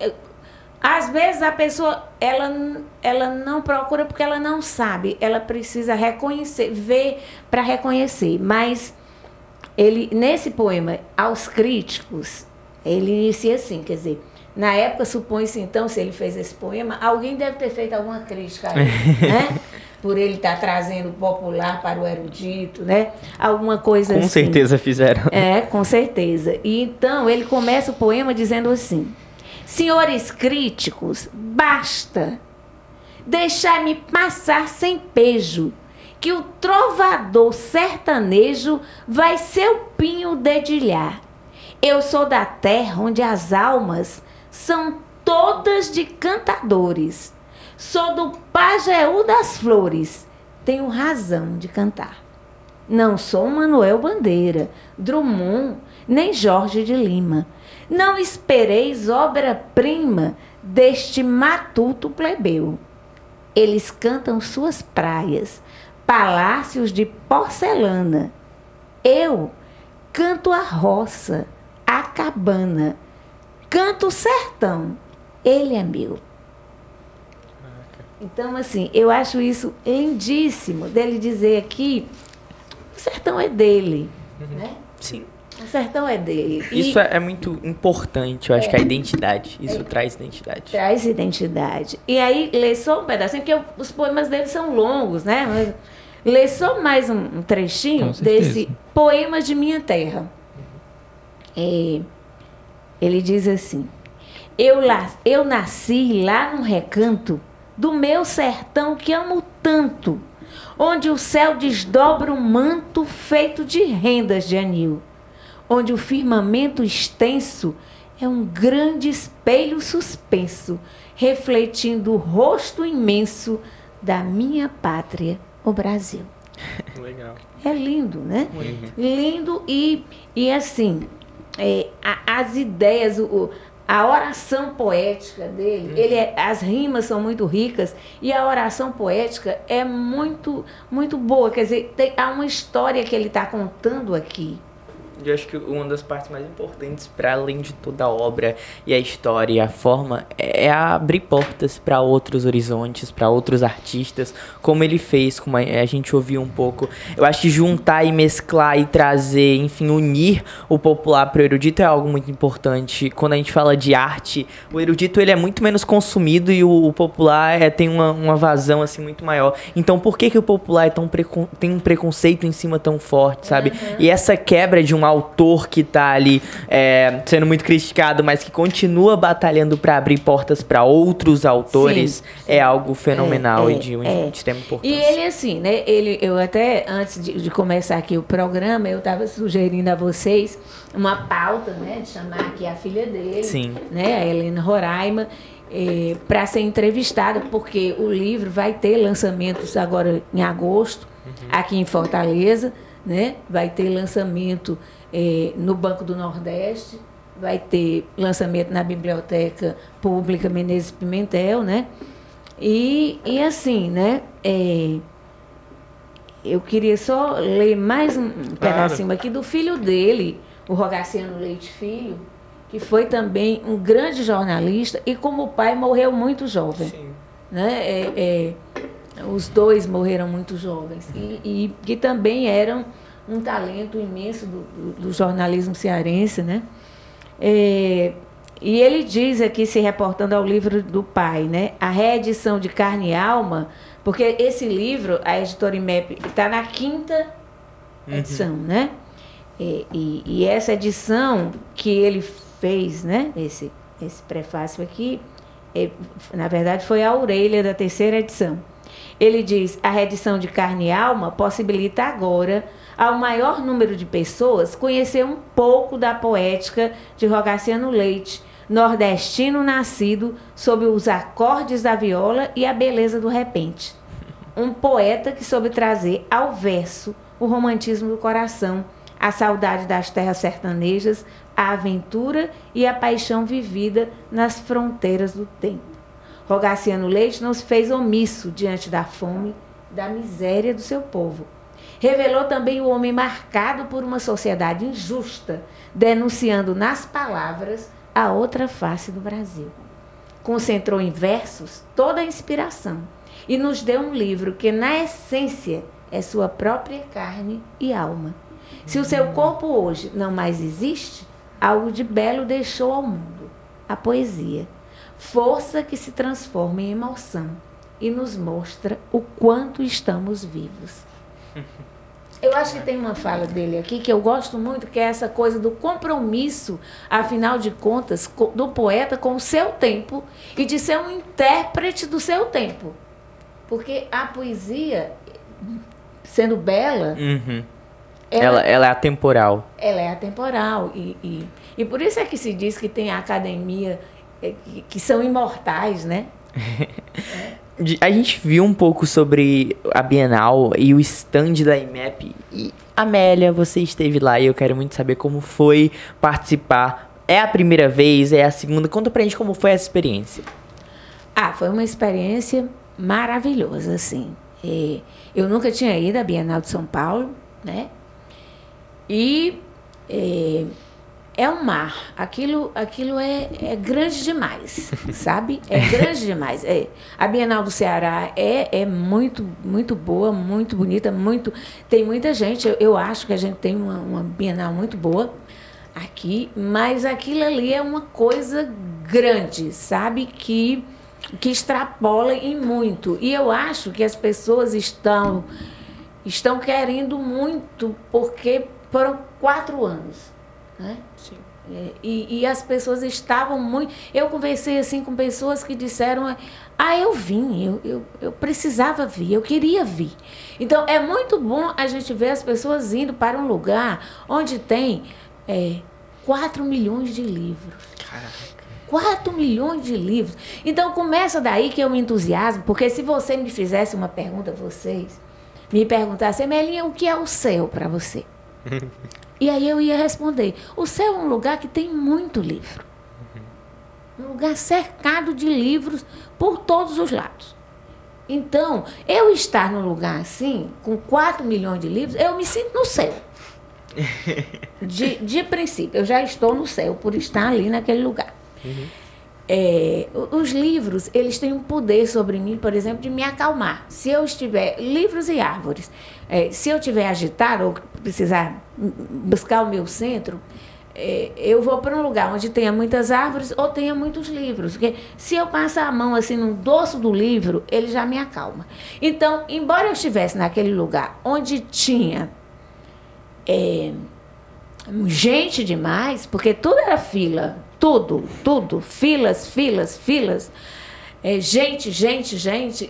às vezes a pessoa ela não procura porque ela não sabe, ela precisa reconhecer, ver para reconhecer. Mas ele, nesse poema, aos críticos, ele inicia assim, quer dizer, na época, supõe-se então, se ele fez esse poema, alguém deve ter feito alguma crítica a ele, né? Por ele estar trazendo o popular para o erudito, né? Alguma coisa assim. Com certeza fizeram. Com certeza. E então ele começa o poema dizendo assim: senhores críticos, basta, deixai-me passar sem pejo, que o trovador sertanejo vai seu pinho dedilhar. Eu sou da terra onde as almas são todas de cantadores. Sou do Pajeú das Flores, tenho razão de cantar. Não sou Manuel Bandeira, Drummond, nem Jorge de Lima. Não espereis obra-prima deste matuto plebeu. Eles cantam suas praias, palácios de porcelana. Eu canto a roça, a cabana, canto o sertão, ele é meu. Então, assim, eu acho isso lindíssimo dele dizer aqui, o sertão é dele, né? Sim. O sertão é dele. Isso é muito importante, eu acho que a identidade. Isso traz identidade. Traz identidade. E aí, lê só um pedacinho, porque os poemas dele são longos, né? Mas lê só mais um trechinho desse Poema de Minha Terra. Ele diz assim: eu nasci lá num recanto do meu sertão que amo tanto, onde o céu desdobra um manto feito de rendas de anil, onde o firmamento extenso é um grande espelho suspenso, refletindo o rosto imenso da minha pátria, o Brasil. Legal. É lindo, né? Lindo e assim, as ideias, a oração poética dele, as rimas são muito ricas e a oração poética é muito, muito boa. Quer dizer, há uma história que ele está contando aqui. Eu acho que uma das partes mais importantes, para além de toda a obra e a história e a forma, é abrir portas para outros horizontes, para outros artistas, como ele fez, como a gente ouviu um pouco. Eu acho que juntar e mesclar e trazer, enfim, unir o popular para o erudito é algo muito importante. Quando a gente fala de arte, o erudito ele é muito menos consumido e o popular tem uma vazão assim muito maior. Então, por que o popular tem um preconceito em cima tão forte, sabe? E essa quebra de um autor que tá ali sendo muito criticado, mas que continua batalhando para abrir portas para outros autores, sim. É algo fenomenal e de extrema importância. E ele, assim, né? Eu até, antes de começar aqui o programa, eu estava sugerindo a vocês uma pauta, né? De chamar aqui a filha dele, sim. Né? A Helena Roraima, para ser entrevistada, porque o livro vai ter lançamentos agora em agosto, aqui em Fortaleza, né? Vai ter lançamento no Banco do Nordeste, vai ter lançamento na Biblioteca Pública Menezes Pimentel, né? E assim, né? Eu queria só ler mais um pedacinho aqui do filho dele, o Rogaciano Leite Filho, que foi também um grande jornalista e, como pai, morreu muito jovem. Sim. Né? Os dois morreram muito jovens e que também eram um talento imenso do jornalismo cearense, né? E ele diz aqui, se reportando ao livro do pai, né? A reedição de Carne e Alma, porque esse livro, a editora IMEP, está na 5ª edição, né? E essa edição que ele fez, né? Esse prefácio aqui, na verdade, foi a orelha da 3ª edição. Ele diz, a reedição de Carne e Alma possibilita agora ao maior número de pessoas conhecer um pouco da poética de Rogaciano Leite, nordestino nascido sob os acordes da viola e a beleza do repente. Um poeta que soube trazer ao verso o romantismo do coração, a saudade das terras sertanejas, a aventura e a paixão vivida nas fronteiras do tempo. Rogaciano Leite não se fez omisso diante da fome, da miséria do seu povo. Revelou também o homem marcado por uma sociedade injusta, denunciando nas palavras a outra face do Brasil. Concentrou em versos toda a inspiração e nos deu um livro que, na essência, é sua própria carne e alma. Se o seu corpo hoje não mais existe, algo de belo deixou ao mundo, a poesia. Força que se transforma em emoção e nos mostra o quanto estamos vivos. Eu acho que tem uma fala dele aqui que eu gosto muito, que é essa coisa do compromisso, afinal de contas, do poeta com o seu tempo e de ser um intérprete do seu tempo. Porque a poesia, sendo bela, ela é atemporal. Ela é atemporal. E por isso é que se diz que tem a academia que são imortais, né? A gente viu um pouco sobre a Bienal e o stand da IMEP. E, Amélia, você esteve lá e eu quero muito saber como foi participar. É a primeira vez? É a segunda? Conta pra gente como foi essa experiência. Foi uma experiência maravilhosa, assim. Eu nunca tinha ido à Bienal de São Paulo, né? E é um mar. Aquilo é grande demais, sabe? É grande demais. A Bienal do Ceará é muito, muito boa, muito bonita, tem muita gente. Eu acho que a gente tem uma Bienal muito boa aqui, mas aquilo ali é uma coisa grande, sabe? Que extrapola em muito. E eu acho que as pessoas estão querendo muito, porque foram 4 anos. Né? Sim. E as pessoas estavam muito... Eu conversei assim com pessoas que disseram, eu vim, eu precisava vir, eu queria vir. Então, é muito bom a gente ver as pessoas indo para um lugar onde tem 4 milhões de livros. Caraca. 4 milhões de livros. Então, começa daí que eu me entusiasmo, porque se você me fizesse uma pergunta, vocês, me perguntassem, Melinha, o que é o céu para você? E aí eu ia responder, o céu é um lugar que tem muito livro. Um lugar cercado de livros por todos os lados. Então, eu estar num lugar assim, com 4 milhões de livros, eu me sinto no céu. De princípio, eu já estou no céu por estar ali naquele lugar. Os livros, eles têm um poder sobre mim, por exemplo, de me acalmar. Se eu estiver, livros e árvores, se eu estiver agitado ou precisar buscar o meu centro, eu vou para um lugar onde tenha muitas árvores ou tenha muitos livros. Porque se eu passar a mão assim no dorso do livro, ele já me acalma. Então, embora eu estivesse naquele lugar onde tinha gente demais, porque tudo era fila, tudo, filas, gente,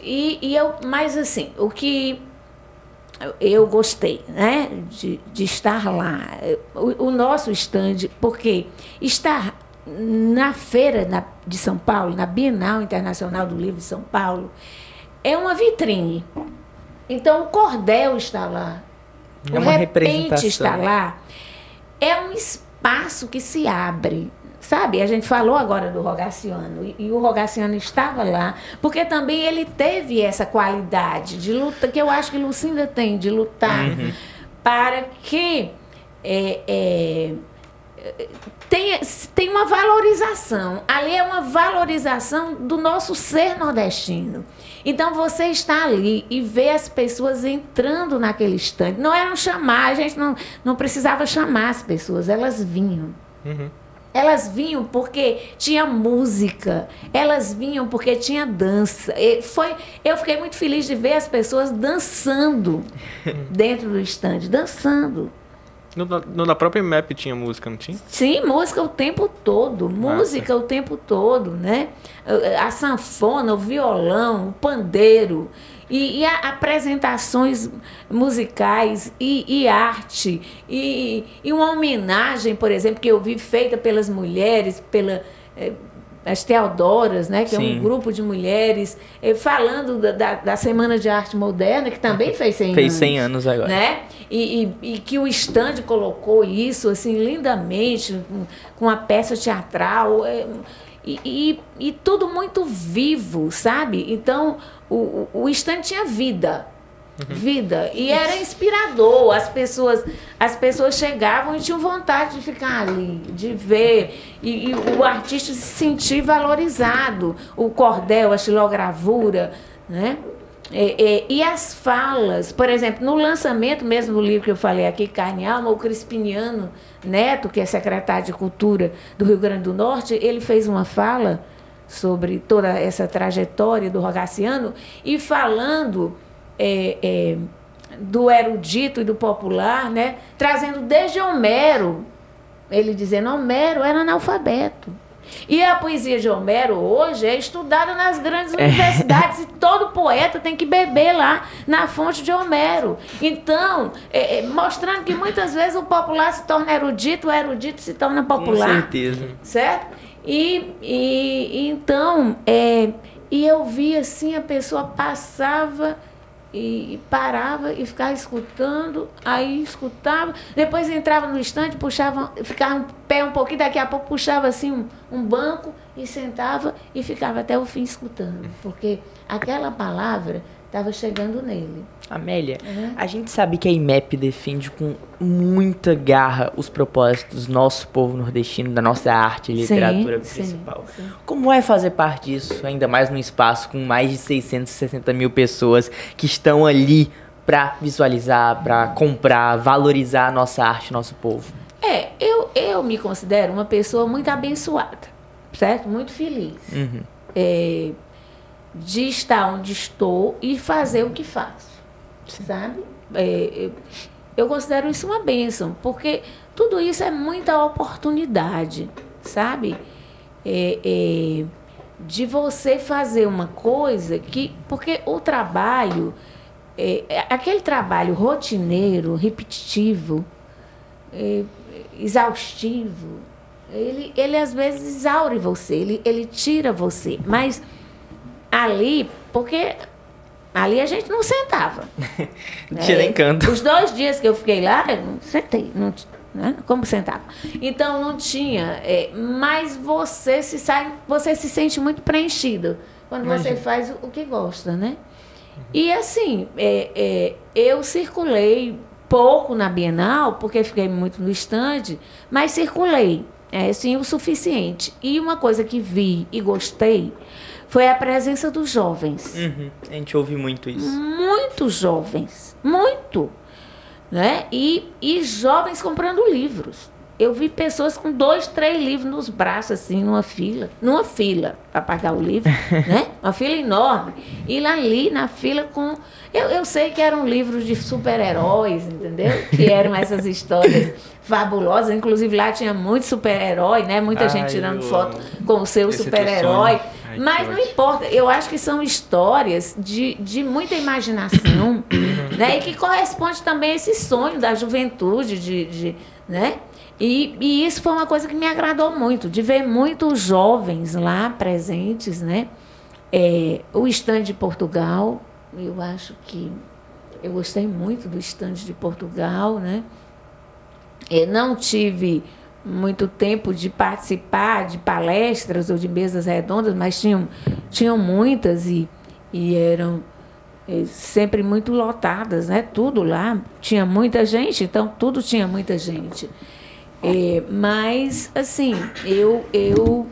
e eu, mas assim, o que eu gostei, né, de estar lá, o nosso stand, porque estar na feira de São Paulo, na Bienal Internacional do Livro de São Paulo, é uma vitrine. Então, o cordel está lá, o repente está lá, é um espaço que se abre. Sabe, a gente falou agora do Rogaciano, e o Rogaciano estava lá, porque também ele teve essa qualidade de luta, que eu acho que Lucinda tem, de lutar para que tem uma valorização. Ali é uma valorização do nosso ser nordestino. Então, você está ali e vê as pessoas entrando naquele estande. Não eram chamar, a gente não precisava chamar as pessoas, elas vinham. Elas vinham porque tinha música, elas vinham porque tinha dança. Eu fiquei muito feliz de ver as pessoas dançando dentro do estande, dançando. Na própria IMEP tinha música, não tinha? Sim, música o tempo todo, música o tempo todo, né? A sanfona, o violão, o pandeiro. E apresentações musicais e arte. E uma homenagem, por exemplo, que eu vi feita pelas mulheres, as Teodoras, né, que é um grupo de mulheres, falando da Semana de Arte Moderna, que também fez 100 anos. Fez 100 anos agora. Né? E que o stand colocou isso assim, lindamente, com a peça teatral. E tudo muito vivo, sabe? Então, o stand tinha vida. Vida. E era inspirador. As pessoas chegavam e tinham vontade de ficar ali, de ver. E o artista se sentir valorizado. O cordel, a xilogravura, né? E as falas, por exemplo, no lançamento mesmo do livro que eu falei aqui, Carne e Alma, o Crispiniano Neto, que é secretário de Cultura do Rio Grande do Norte, ele fez uma fala sobre toda essa trajetória do Rogaciano e falando do erudito e do popular, né, trazendo desde Homero, ele dizendo Homero era analfabeto. E a poesia de Homero hoje é estudada nas grandes universidades e todo poeta tem que beber lá na fonte de Homero. Então, mostrando que muitas vezes o popular se torna erudito, o erudito se torna popular. Com certeza. Certo? Então, e eu vi assim, a pessoa passava e parava e ficava escutando, aí escutava, depois entrava no estande, puxava, ficava um pé um pouquinho, daqui a pouco puxava assim um banco e sentava e ficava até o fim escutando, porque aquela palavra estava chegando nele. Amélia, a gente sabe que a IMEP defende com muita garra os propósitos do nosso povo nordestino, da nossa arte e literatura principal. Sim. Como é fazer parte disso, ainda mais num espaço com mais de 660 mil pessoas que estão ali para visualizar, para comprar, valorizar a nossa arte, nosso povo? Eu me considero uma pessoa muito abençoada, certo? Muito feliz. De estar onde estou e fazer o que faço. Sabe? Eu considero isso uma bênção, porque tudo isso é muita oportunidade, sabe? De você fazer uma coisa que... Porque o trabalho, aquele trabalho rotineiro, repetitivo, exaustivo. Ele às vezes exaure você, ele tira você. Mas ali, porque ali a gente não sentava. Não tinha nem canto. Os 2 dias que eu fiquei lá, eu não sentei. Não, né? Como sentava? Então não tinha. Mas você se sente muito preenchido quando você faz o que gosta, né? E assim, eu circulei pouco na Bienal, porque fiquei muito no estande, mas circulei, assim, o suficiente. E uma coisa que vi e gostei foi a presença dos jovens. A gente ouve muito isso. Muitos jovens, muito. Né? E jovens comprando livros. Eu vi pessoas com 2, 3 livros nos braços, assim, numa fila para pagar o livro, né? Uma fila enorme. E ali na fila com... Eu sei que eram livros de super-heróis, entendeu? Que eram essas histórias fabulosas. Inclusive lá tinha muito super-herói, né? Muita gente tirando foto com o seu super-herói. Mas não importa, eu acho que são histórias de muita imaginação, né? E que corresponde também a esse sonho da juventude, né? E isso foi uma coisa que me agradou muito, de ver muitos jovens lá presentes, né? O estande de Portugal, eu acho que eu gostei muito do estande de Portugal, né? Não tive muito tempo de participar de palestras ou de mesas redondas, mas tinham muitas e eram sempre muito lotadas, né? Tudo lá tinha muita gente, então tudo tinha muita gente. Mas, assim, eu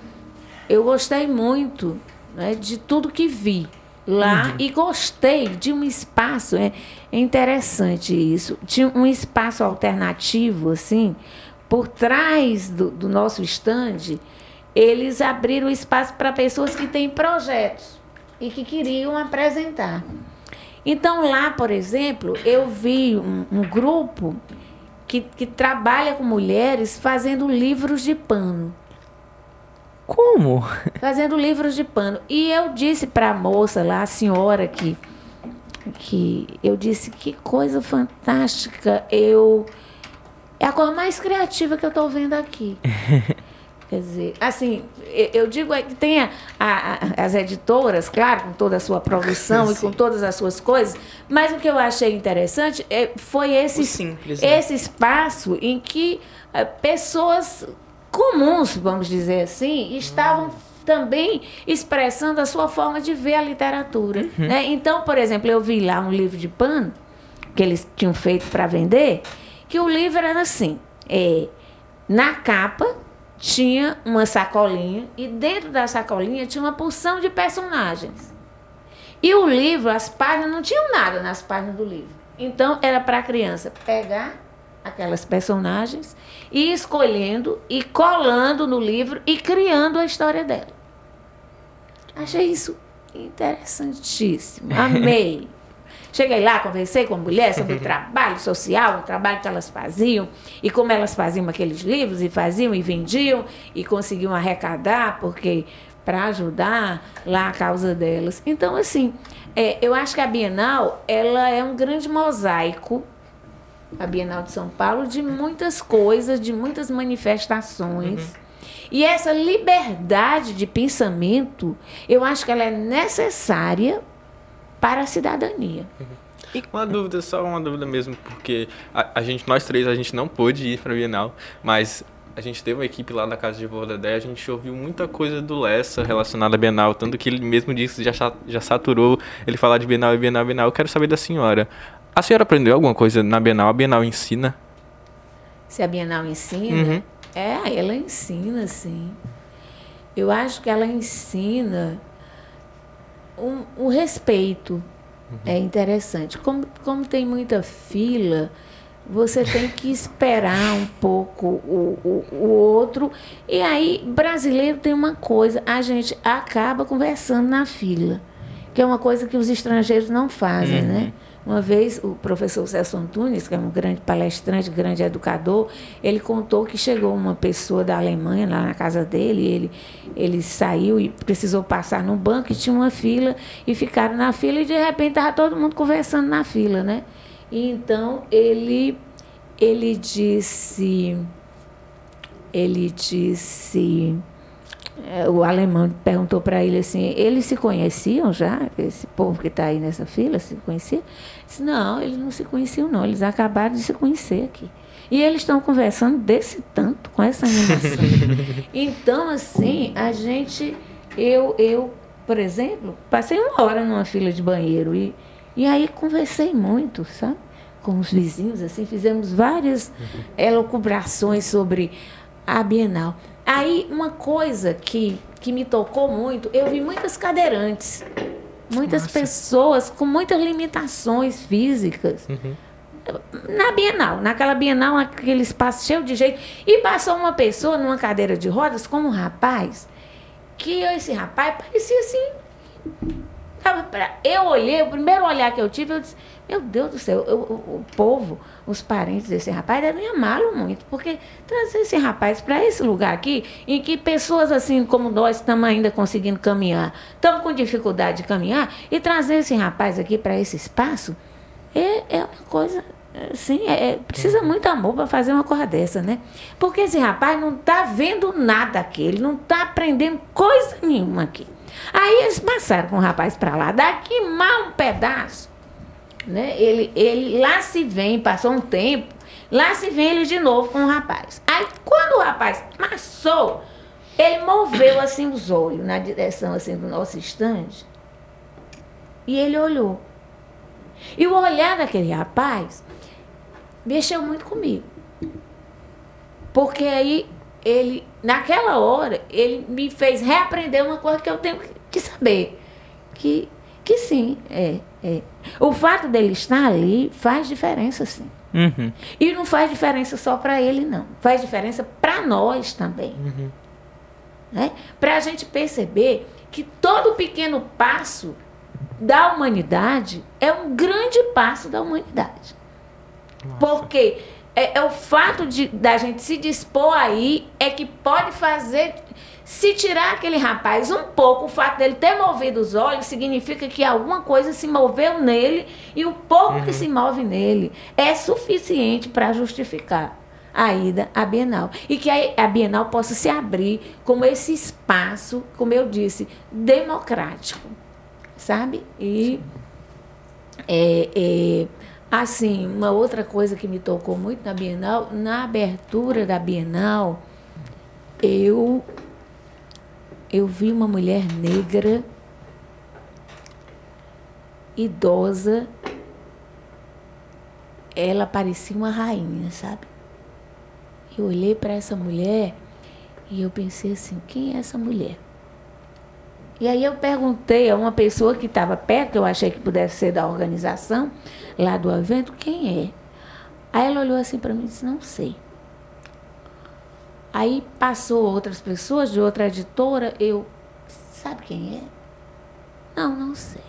gostei muito, né, de tudo que vi lá e gostei de um espaço, é interessante isso, tinha um espaço alternativo, assim, por trás do nosso estande, eles abriram espaço para pessoas que têm projetos e que queriam apresentar. Então, lá, por exemplo, eu vi um grupo que trabalha com mulheres fazendo livros de pano. Como? Fazendo livros de pano. E eu disse para a moça lá, a senhora que eu disse, que coisa fantástica, é a coisa mais criativa que eu estou vendo aqui. Quer dizer, assim, eu digo que tem as editoras, claro, com toda a sua produção e com todas as suas coisas, mas o que eu achei interessante foi esse espaço em que pessoas comuns, vamos dizer assim, estavam também expressando a sua forma de ver a literatura. Né? Então, por exemplo, eu vi lá um livro de pano que eles tinham feito para vender, que o livro era assim, na capa tinha uma sacolinha e dentro da sacolinha tinha uma porção de personagens. E o livro, as páginas, não tinham nada nas páginas do livro. Então, era para a criança pegar aquelas personagens e escolhendo e colando no livro e criando a história dela. Achei isso interessantíssimo. Amei. Cheguei lá, conversei com a mulher sobre o trabalho social, o trabalho que elas faziam e como elas faziam aqueles livros e faziam e vendiam e conseguiam arrecadar porque para ajudar lá a causa delas. Então, assim, eu acho que a Bienal ela é um grande mosaico, a Bienal de São Paulo, de muitas coisas, de muitas manifestações. E essa liberdade de pensamento, eu acho que ela é necessária para a cidadania. Uma dúvida, só uma dúvida mesmo, porque nós três, a gente não pôde ir para a Bienal, mas a gente teve uma equipe lá na Casa de Vovó Dedé, a gente ouviu muita coisa do Lessa relacionada à Bienal, tanto que ele mesmo disse que já saturou ele falar de Bienal e Bienal, Bienal. Eu quero saber da senhora. A senhora aprendeu alguma coisa na Bienal? A Bienal ensina? Se a Bienal ensina? Ela ensina, sim. Eu acho que ela ensina o respeito. É interessante. Como tem muita fila, você tem que esperar um pouco o outro. E aí, brasileiro tem uma coisa, a gente acaba conversando na fila, que é uma coisa que os estrangeiros não fazem, né? Uma vez, o professor Celso Antunes, que é um grande palestrante, grande educador, ele contou que chegou uma pessoa da Alemanha lá na casa dele, ele saiu e precisou passar no banco e tinha uma fila, e ficaram na fila e de repente estava todo mundo conversando na fila, né? E então ele disse, ele disse... O alemão perguntou para ele assim, eles se conheciam já? Esse povo que está aí nessa fila se conhecia? Ele disse, não, eles não se conheciam não, eles acabaram de se conhecer aqui. E eles estão conversando desse tanto, com essa animação. Então, assim, a gente... Eu, por exemplo, passei 1 hora numa fila de banheiro e aí conversei muito, sabe? Com os vizinhos, assim, fizemos várias elucubrações sobre a Bienal. Aí, uma coisa que me tocou muito, eu vi muitas cadeirantes, muitas pessoas com muitas limitações físicas. Na Bienal, naquela Bienal, aquele espaço cheio de gente. E passou uma pessoa numa cadeira de rodas com um rapaz, que esse rapaz parecia assim... Eu olhei, o primeiro olhar que eu tive, eu disse, meu Deus do céu, o povo, os parentes desse rapaz devem amá-lo muito, porque trazer esse rapaz para esse lugar aqui, em que pessoas assim como nós estamos ainda conseguindo caminhar, estamos com dificuldade de caminhar, e trazer esse rapaz aqui para esse espaço, é uma coisa, assim, precisa muito amor para fazer uma coisa dessa, né? Porque esse rapaz não está vendo nada aqui, ele não está aprendendo coisa nenhuma aqui. Aí eles passaram com o rapaz para lá, daqui mal um pedaço, né? Ele lá se vem, passou um tempo, lá se vem ele de novo com o rapaz. Aí quando o rapaz passou, ele moveu assim os olhos na direção assim do nosso estande e ele olhou. E o olhar daquele rapaz mexeu muito comigo. Porque aí ele, naquela hora, ele me fez reaprender uma coisa que eu tenho que saber. Que sim, o fato dele estar ali faz diferença, sim. E não faz diferença só para ele, não. Faz diferença para nós também. Né? Para a gente perceber que todo pequeno passo da humanidade é um grande passo da humanidade. Nossa. Porque é o fato da gente se dispor aí é que pode fazer... Se tirar aquele rapaz um pouco, o fato dele ter movido os olhos significa que alguma coisa se moveu nele e o pouco que se move nele é suficiente para justificar a ida à Bienal. E que a Bienal possa se abrir como esse espaço, como eu disse, democrático. Sabe? E assim, uma outra coisa que me tocou muito na Bienal, na abertura da Bienal, eu vi uma mulher negra, idosa, ela parecia uma rainha, sabe? Eu olhei para essa mulher e eu pensei assim, quem é essa mulher? E aí eu perguntei a uma pessoa que estava perto, que eu achei que pudesse ser da organização, lá do evento, quem é? Aí ela olhou assim para mim e disse, não sei. Aí passou outras pessoas de outra editora, sabe quem é? Não sei.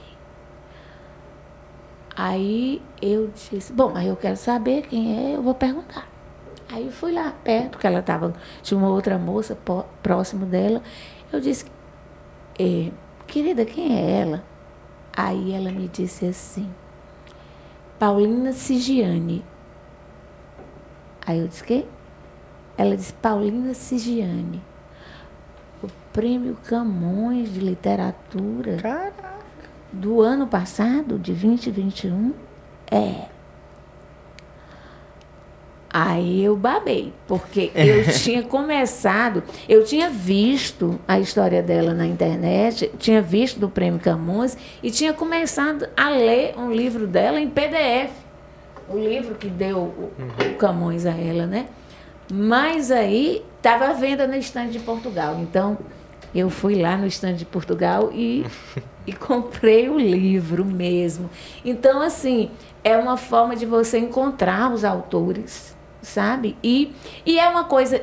Aí eu disse, bom, aí eu quero saber quem é, eu vou perguntar. Aí eu fui lá perto, porque tinha uma outra moça próximo dela, eu disse, querida, quem é ela? Aí ela me disse assim, Paulina Sigiane. Aí eu disse, quê? Ela disse, Paulina Sigiane, o Prêmio Camões de Literatura. Caraca. Do ano passado, de 2021, Aí eu babei, porque eu tinha começado, eu tinha visto a história dela na internet, tinha visto do Prêmio Camões e tinha começado a ler um livro dela em PDF, o livro que deu o Camões a ela, né? Mas aí estava à venda no estande de Portugal. Então, eu fui lá no estande de Portugal e comprei o livro mesmo. Então, assim, é uma forma de você encontrar os autores, sabe? E é uma coisa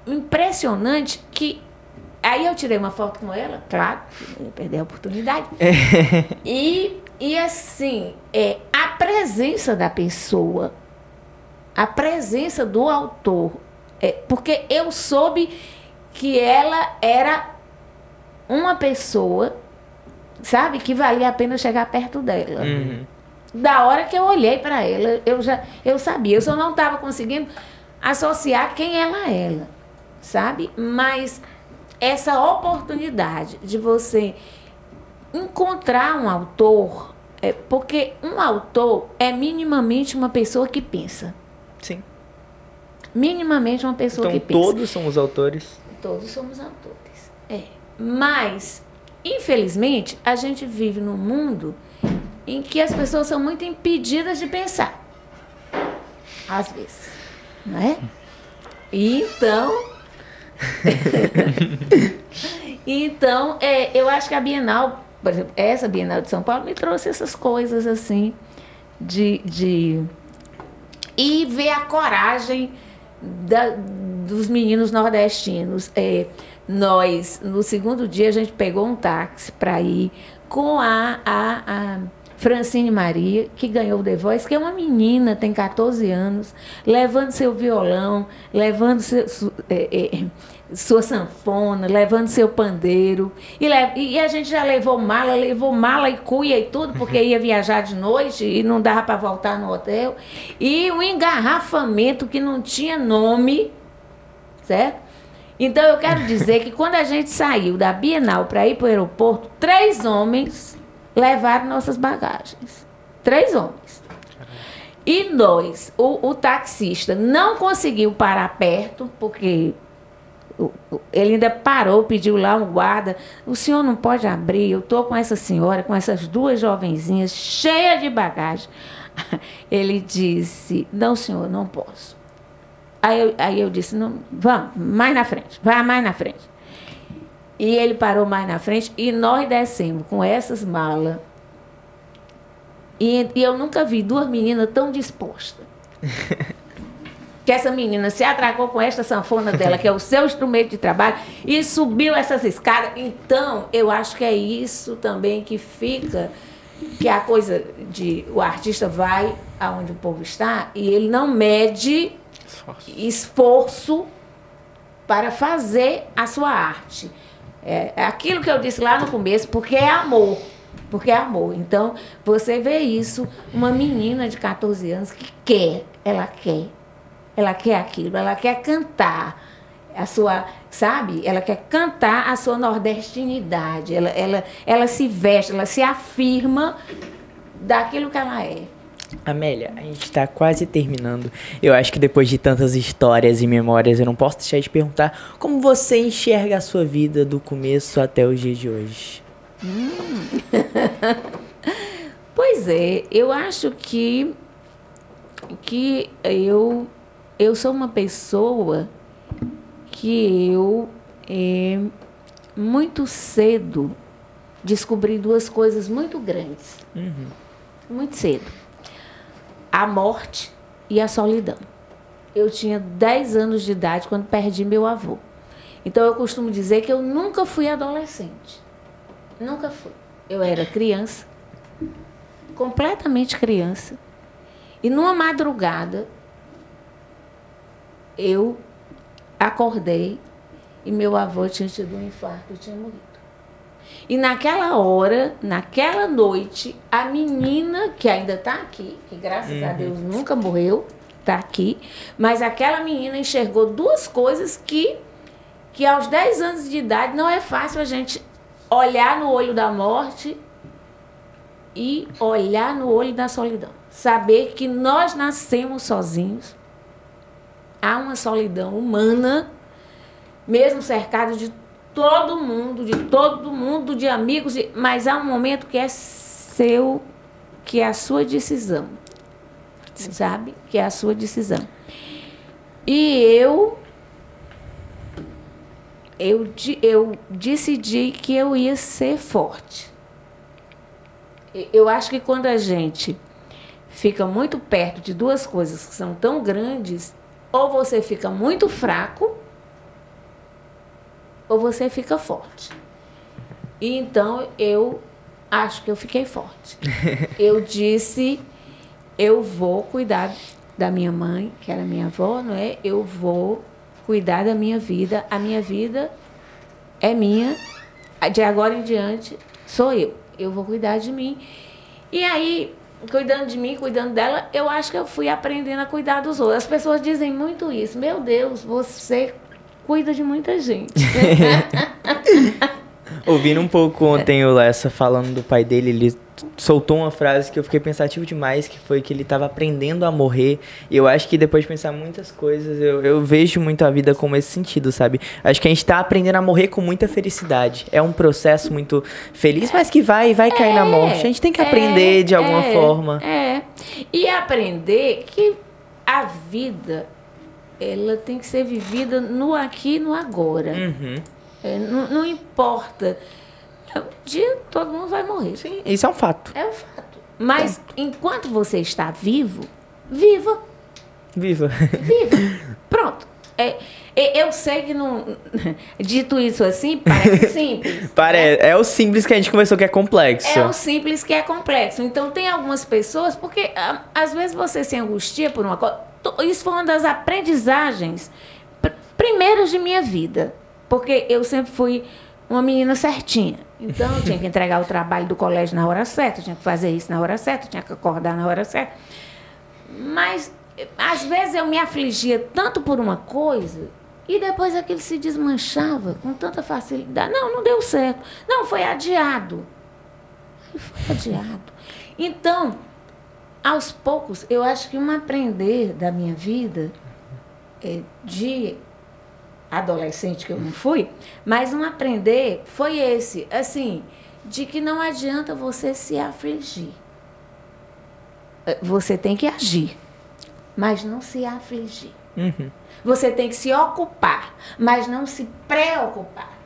impressionante que... Aí eu tirei uma foto com ela, claro, eu perdi a oportunidade. E assim, a presença da pessoa, a presença do autor, porque eu soube que ela era uma pessoa, sabe, que valia a pena chegar perto dela. Da hora que eu olhei para ela, eu sabia, eu só não estava conseguindo associar quem ela era. sabe? Mas essa oportunidade de você encontrar um autor, porque um autor é minimamente uma pessoa que pensa. Sim. Minimamente uma pessoa que pensa. Então todos somos autores? Todos somos autores. Mas, infelizmente, a gente vive num mundo em que as pessoas são muito impedidas de pensar. Às vezes. Não é? Então, eu acho que a Bienal, por exemplo, essa Bienal de São Paulo me trouxe essas coisas assim, de e ver a coragem dos meninos nordestinos. Nós, no segundo dia, a gente pegou um táxi para ir com a Francine Maria, que ganhou o The Voice, que é uma menina, tem 14 anos, levando seu violão, levando sua sanfona, levando seu pandeiro. E a gente já levou mala e cuia e tudo, porque ia viajar de noite e não dava para voltar no hotel. E um engarrafamento que não tinha nome, certo? Então, eu quero dizer que quando a gente saiu da Bienal para ir para o aeroporto, 3 homens levaram nossas bagagens. 3 homens. E nós, o taxista não conseguiu parar perto, porque ele ainda parou, pediu lá um guarda. O senhor não pode abrir, eu estou com essa senhora, com essas 2 jovenzinhas, cheias de bagagem. Ele disse, não, senhor, não posso. Aí eu disse, não, vamos, mais na frente, vai mais na frente. E ele parou mais na frente e nós descemos com essas malas. E eu nunca vi 2 meninas tão dispostas. Que essa menina se atracou com esta sanfona dela, que é o seu instrumento de trabalho, e subiu essas escadas. Então, eu acho que é isso também que fica, que é a coisa de o artista vai aonde o povo está e ele não mede esforço para fazer a sua arte. É aquilo que eu disse lá no começo, porque é amor. Porque é amor. Então, você vê isso, uma menina de 14 anos que quer aquilo, ela quer cantar a sua, sabe? Ela quer cantar a sua nordestinidade. Ela se veste, ela se afirma daquilo que ela é. Amélia, a gente tá quase terminando. Eu acho que depois de tantas histórias e memórias, eu não posso deixar de perguntar como você enxerga a sua vida do começo até os dias de hoje. Pois é, eu acho que eu sou uma pessoa que eu muito cedo descobri 2 coisas muito grandes. Muito cedo. A morte e a solidão. Eu tinha 10 anos de idade quando perdi meu avô. Então, eu costumo dizer que eu nunca fui adolescente. Nunca fui. Eu era criança, completamente criança. E numa madrugada, eu acordei e meu avô tinha tido um infarto e tinha morrido. E naquela hora, naquela noite, a menina, que ainda está aqui, que graças a Deus nunca morreu, está aqui, mas aquela menina enxergou 2 coisas que aos 10 anos de idade não é fácil a gente olhar no olho da morte e olhar no olho da solidão. Saber que nós nascemos sozinhos, há uma solidão humana, mesmo cercado de todo mundo, de amigos, mas há um momento que é seu, que é a sua decisão. Sim. Sabe? Que é a sua decisão. E eu decidi que eu ia ser forte. Eu acho que quando a gente fica muito perto de 2 coisas que são tão grandes, ou você fica muito fraco, ou você fica forte. E então, eu acho que eu fiquei forte. Eu disse, eu vou cuidar da minha mãe, que era minha avó, não é? Eu vou cuidar da minha vida. A minha vida é minha. De agora em diante, sou eu. Eu vou cuidar de mim. E aí, cuidando de mim, cuidando dela, eu acho que eu fui aprendendo a cuidar dos outros. As pessoas dizem muito isso. Meu Deus, você cuida de muita gente. Ouvindo um pouco ontem o Lessa falando do pai dele, ele soltou uma frase que eu fiquei pensativo demais, que foi que ele estava aprendendo a morrer. E eu acho que depois de pensar muitas coisas, eu vejo muito a vida como esse sentido, sabe? Acho que a gente tá aprendendo a morrer com muita felicidade. É um processo muito feliz, mas que vai cair na morte. A gente tem que aprender de alguma forma. E aprender que a vida, ela tem que ser vivida no aqui e no agora. Não importa. Um dia todo mundo vai morrer. Sim, isso é um fato. É um fato. Mas enquanto você está vivo, viva. Viva. Pronto. Eu sei que não. Dito isso assim, parece simples. É o simples que a gente conversou que é complexo. É o simples que é complexo. Então tem algumas pessoas, porque às vezes você se angustia por uma coisa. Isso foi uma das aprendizagens primeiras de minha vida. Porque eu sempre fui uma menina certinha. Então, eu tinha que entregar o trabalho do colégio na hora certa, eu tinha que fazer isso na hora certa, eu tinha que acordar na hora certa. Mas, às vezes, eu me afligia tanto por uma coisa e depois aquilo se desmanchava com tanta facilidade. Não deu certo. Não, foi adiado. Foi adiado. Então, aos poucos, eu acho que um aprender da minha vida de adolescente que eu não fui, mas um aprender foi esse, assim, de que não adianta você se afligir. Você tem que agir, mas não se afligir. Você tem que se ocupar, mas não se preocupar.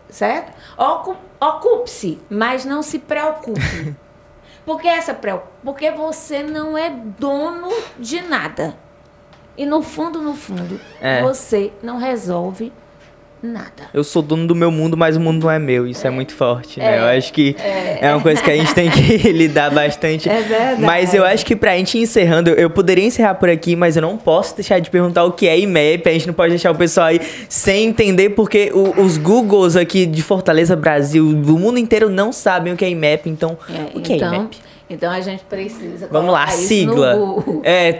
Certo? Ocupe-se, mas não se preocupe. Porque você não é dono de nada. E no fundo, você não resolve nada. Eu sou dono do meu mundo, mas o mundo não é meu. Isso é muito forte, né? Eu acho que é uma coisa que a gente tem que lidar bastante. É verdade. Mas eu acho que pra gente ir encerrando, eu poderia encerrar por aqui, mas eu não posso deixar de perguntar o que é IMEP. A gente não pode deixar o pessoal aí sem entender, porque os Googles aqui de Fortaleza, Brasil, do mundo inteiro não sabem o que é IMEP. Então, o que é IMEP? Então, a gente precisa Vamos lá, sigla.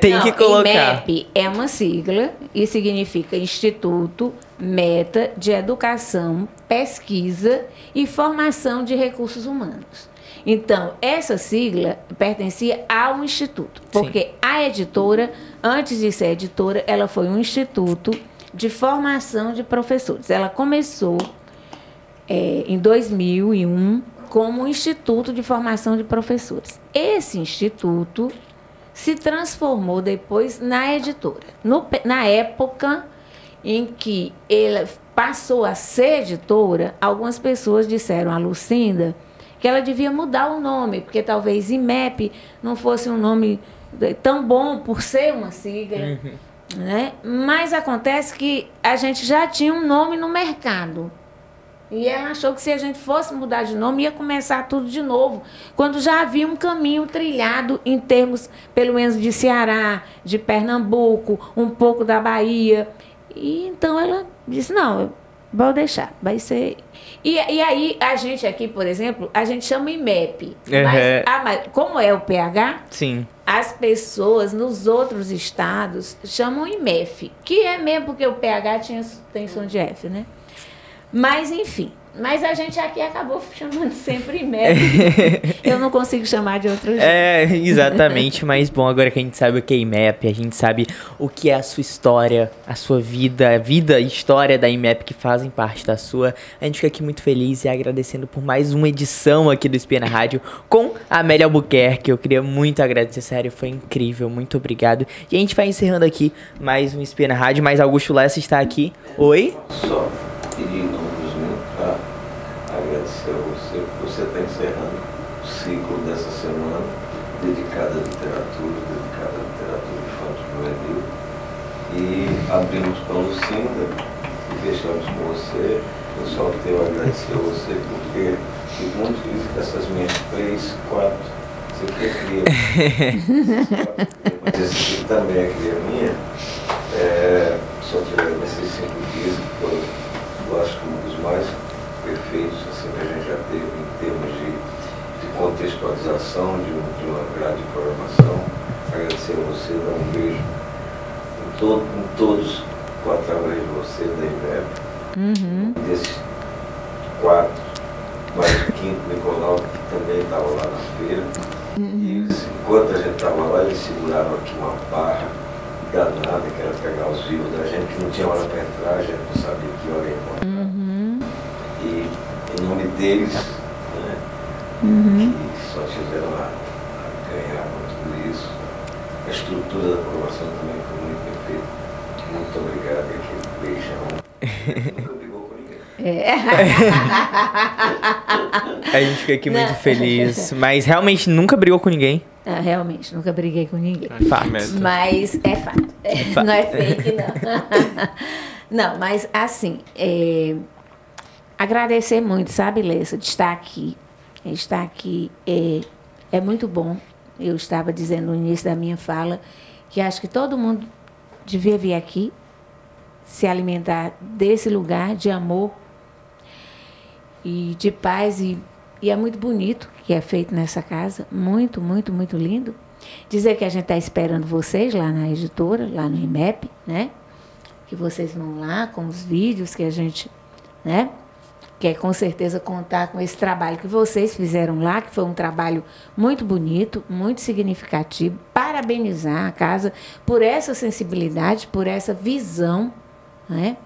Tem que colocar. IMEP é uma sigla e significa Instituto Meta de Educação, Pesquisa e Formação de Recursos Humanos. Então, essa sigla pertencia ao Instituto, porque a editora, antes de ser editora, ela foi um instituto de formação de professores. Ela começou em 2001, como Instituto de Formação de Professores. Esse instituto se transformou depois na editora. Na época em que ele passou a ser editora, algumas pessoas disseram a Lucinda que ela devia mudar o nome, porque talvez IMEP não fosse um nome tão bom por ser uma sigla. Né? Mas acontece que a gente já tinha um nome no mercado. E ela achou que se a gente fosse mudar de nome, ia começar tudo de novo, quando já havia um caminho trilhado em termos, pelo menos, de Ceará, de Pernambuco, um pouco da Bahia. E então ela disse, não, vou deixar, vai ser... E aí, a gente aqui, por exemplo, a gente chama IMEP. Mas como é o PH, sim, as pessoas nos outros estados chamam IMEF, que é mesmo porque o PH tem som de F, né? Mas, enfim, mas a gente aqui acabou chamando sempre IMEP. Eu não consigo chamar de outro jeito. Exatamente, mas bom, agora que a gente sabe o que é IMEP, a gente sabe o que é a sua história, a sua vida, a vida e história da IMEP que fazem parte da sua. A gente fica aqui muito feliz e agradecendo por mais uma edição aqui do Espia na Rádio com a Amélia Albuquerque. Eu queria muito agradecer, sério, foi incrível, muito obrigado. E a gente vai encerrando aqui mais um Espia na Rádio, mas Augusto Lessa está aqui. Oi? Queria, em nome dos meus, agradecer a você, porque você está encerrando o ciclo dessa semana dedicado à literatura infanto-juvenil. E abrimos com a Lucinda e fechamos com você. Eu só tenho a agradecer a você, porque muitos dizem que essas minhas 3, 4, você cria, mas esse aqui também é cria minha. Só tiveram nesses 5 dias que eu acho que um dos mais perfeitos assim, que a gente já teve em termos de contextualização de uma grade de programação. Agradecer a você, dar um beijo em todos através de você, da IMEP. Desses 4, mais o 5º, Nicolau, que também estava lá na feira. E enquanto a gente estava lá, eles seguraram aqui uma barra danada, que era pegar os vivos da gente, que não tinha hora para entrar, a gente não sabia que hora ia encontrar. E em nome deles, né, que só tiveram a ganhar com tudo isso, a estrutura da programação também foi muito bem feita. Muito obrigado, aquele beijão. Nunca brigou com ninguém. A gente fica aqui muito feliz. Mas realmente nunca brigou com ninguém. Realmente, nunca briguei com ninguém. Fato. Mas é fato. Não é fake, não. Não, mas assim, agradecer muito, sabe, Lessa, de estar aqui. Estar aqui é muito bom. Eu estava dizendo no início da minha fala que acho que todo mundo devia vir aqui se alimentar desse lugar de amor e de paz. E é muito bonito o que é feito nessa casa. Muito, muito, muito lindo. Dizer que a gente está esperando vocês lá na editora, lá no IMEP, né? Que vocês vão lá com os vídeos que a gente, né? Quer com certeza contar com esse trabalho que vocês fizeram lá, que foi um trabalho muito bonito, muito significativo. Parabenizar a casa por essa sensibilidade, por essa visão, né?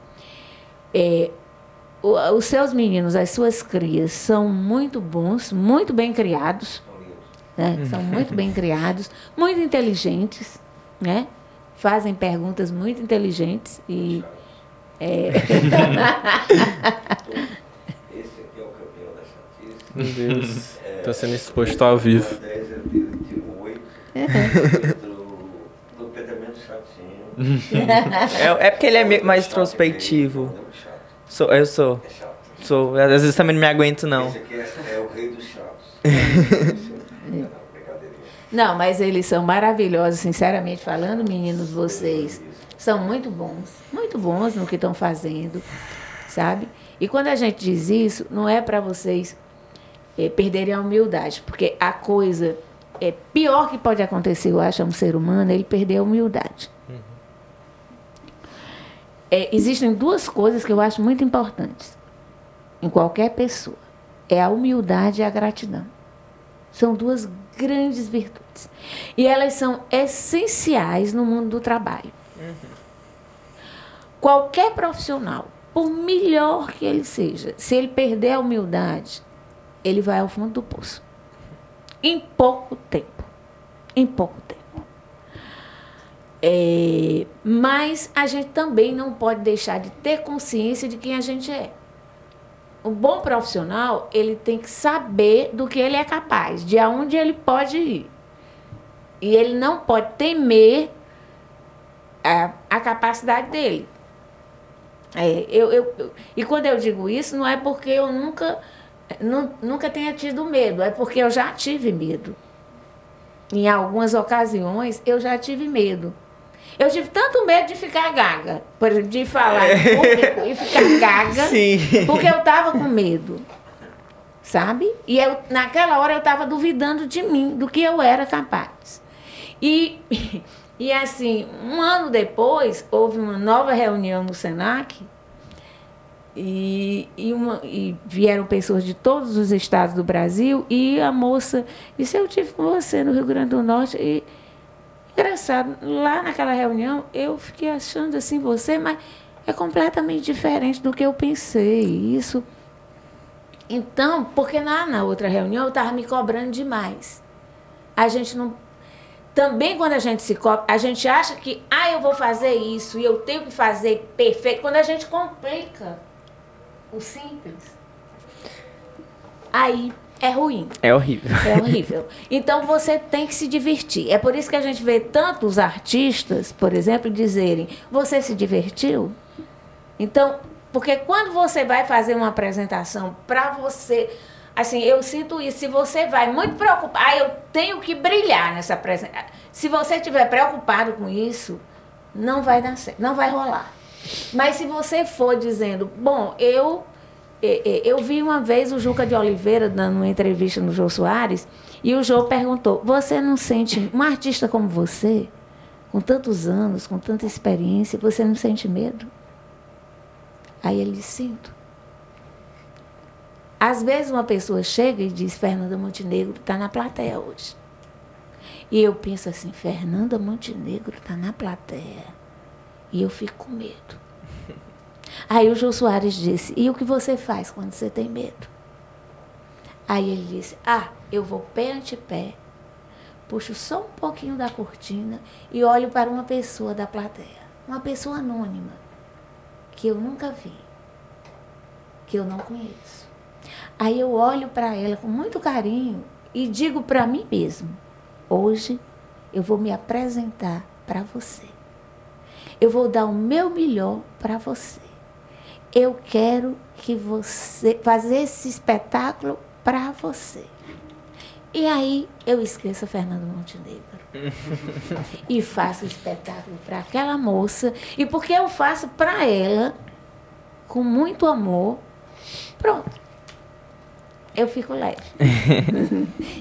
Os seus meninos, as suas crias, são muito bons, muito bem criados, né? São muito bem criados, muito inteligentes, né? Fazem perguntas muito inteligentes e... Meu Deus, tô sendo exposto ao vivo. Do Pedro é menos chatinho. É porque ele é mais introspectivo. Eu sou. Sou. Às vezes também não me aguento, não. Esse aqui é o rei dos chatos. Não, mas eles são maravilhosos, sinceramente falando, meninos, vocês são muito bons no que estão fazendo, sabe? E quando a gente diz isso, não é para vocês perderem a humildade, porque a coisa pior que pode acontecer, eu acho, a um ser humano, é ele perder a humildade. Existem duas coisas que eu acho muito importantes em qualquer pessoa. É a humildade e a gratidão. São duas grandes virtudes. E elas são essenciais no mundo do trabalho. Qualquer profissional, por melhor que ele seja, se ele perder a humildade, ele vai ao fundo do poço. Em pouco tempo. Em pouco tempo. Mas a gente também não pode deixar de ter consciência de quem a gente é. O bom profissional, ele tem que saber do que ele é capaz, de aonde ele pode ir. E ele não pode temer a capacidade dele. E quando eu digo isso, não é porque eu nunca tenha tido medo, é porque eu já tive medo. Em algumas ocasiões, eu já tive medo. Eu tive tanto medo de ficar gaga, por exemplo, de falar em público e ficar gaga, Sim. porque eu estava com medo, sabe? E naquela hora eu estava duvidando de mim, do que eu era capaz. E assim, um ano depois, houve uma nova reunião no SENAC, e vieram pessoas de todos os estados do Brasil, e a moça disse: eu estive com você no Rio Grande do Norte, e engraçado, lá naquela reunião, eu fiquei achando assim, mas é completamente diferente do que eu pensei, isso. Então, porque na outra reunião eu estava me cobrando demais. A gente não... Também quando a gente se cobra, a gente acha que, eu vou fazer isso, e eu tenho que fazer perfeito. Quando a gente complica o simples, aí é ruim. É horrível. É horrível. Então, você tem que se divertir. É por isso que a gente vê tantos artistas, por exemplo, dizerem: você se divertiu? Então, porque quando você vai fazer uma apresentação para você... Assim, eu sinto isso. Se você vai muito preocupado, eu tenho que brilhar nessa apresentação. Se você estiver preocupado com isso, não vai dar certo, não vai rolar. Mas se você for dizendo: bom, eu vi uma vez o Juca de Oliveira dando uma entrevista no Jô Soares, e o Jô perguntou: você não sente, um artista como você, com tantos anos, com tanta experiência, você não sente medo? Aí ele disse, sinto. Às vezes uma pessoa chega e diz, Fernanda Montenegro está na plateia hoje. E eu penso assim, Fernanda Montenegro está na plateia. E eu fico com medo. Aí o Jô Soares disse, e o que você faz quando você tem medo? Aí ele disse, eu vou pé ante pé, puxo só um pouquinho da cortina e olho para uma pessoa da plateia. Uma pessoa anônima, que eu nunca vi, que eu não conheço. Aí eu olho para ela com muito carinho e digo para mim mesmo, hoje eu vou me apresentar para você. Eu vou dar o meu melhor para você. Eu quero que você fazer esse espetáculo para você. E aí eu esqueço a Fernanda Montenegro. E faço o espetáculo para aquela moça. E porque eu faço para ela, com muito amor, pronto. Eu fico leve.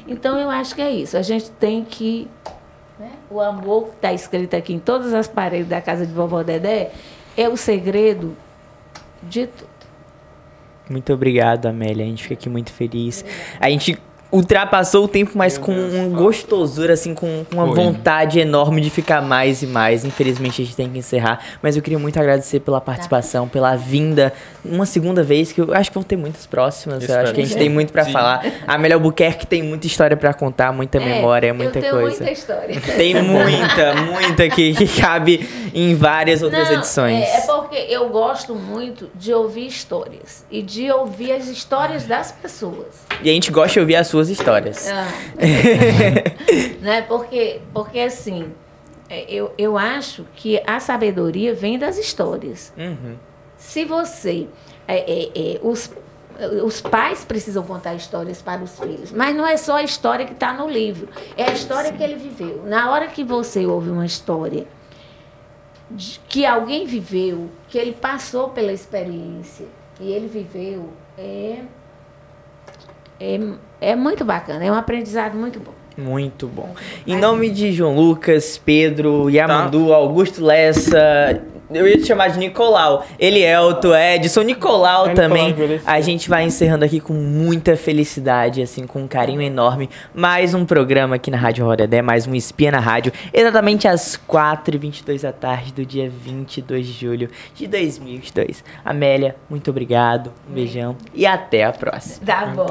Então eu acho que é isso. A gente tem que... O amor que está escrito aqui em todas as paredes da casa de Vovó Dedé é o segredo de tudo. Muito obrigado, Amélia. A gente fica aqui muito feliz. A gente ultrapassou o tempo, mas com uma gostosura, assim, com uma vontade enorme de ficar mais e mais. Infelizmente, a gente tem que encerrar. Mas eu queria muito agradecer pela participação, pela vinda. Uma segunda vez, que eu acho que vão ter muitas próximas. Eu acho que a gente tem muito pra falar. A Amélia Albuquerque tem muita história pra contar, muita memória, muita coisa. Muita história. Tem muita que cabe em várias outras edições. É porque eu gosto muito de ouvir histórias. E de ouvir as histórias das pessoas. E a gente gosta de ouvir as suas histórias. Né? Porque assim, eu acho que a sabedoria vem das histórias. Uhum. Se você... os pais precisam contar histórias para os filhos, mas não é só a história que está no livro, é a história que ele viveu. Na hora que você ouve uma história que alguém viveu, que ele passou pela experiência e ele viveu, é muito bacana, é um aprendizado muito bom. Muito bom. Em nome de João Lucas, Pedro, Yamandu, Augusto Lessa, eu ia te chamar de Nicolau, Elielto, Edson, Nicolau também. A gente vai encerrando aqui com muita felicidade, assim, com um carinho enorme. Mais um programa aqui na Rádio Vovó Dedé, mais um Espia na Rádio, exatamente às 4h22 da tarde do dia 22 de julho de 2022. Amélia, muito obrigado, um beijão e até a próxima. Tá bom.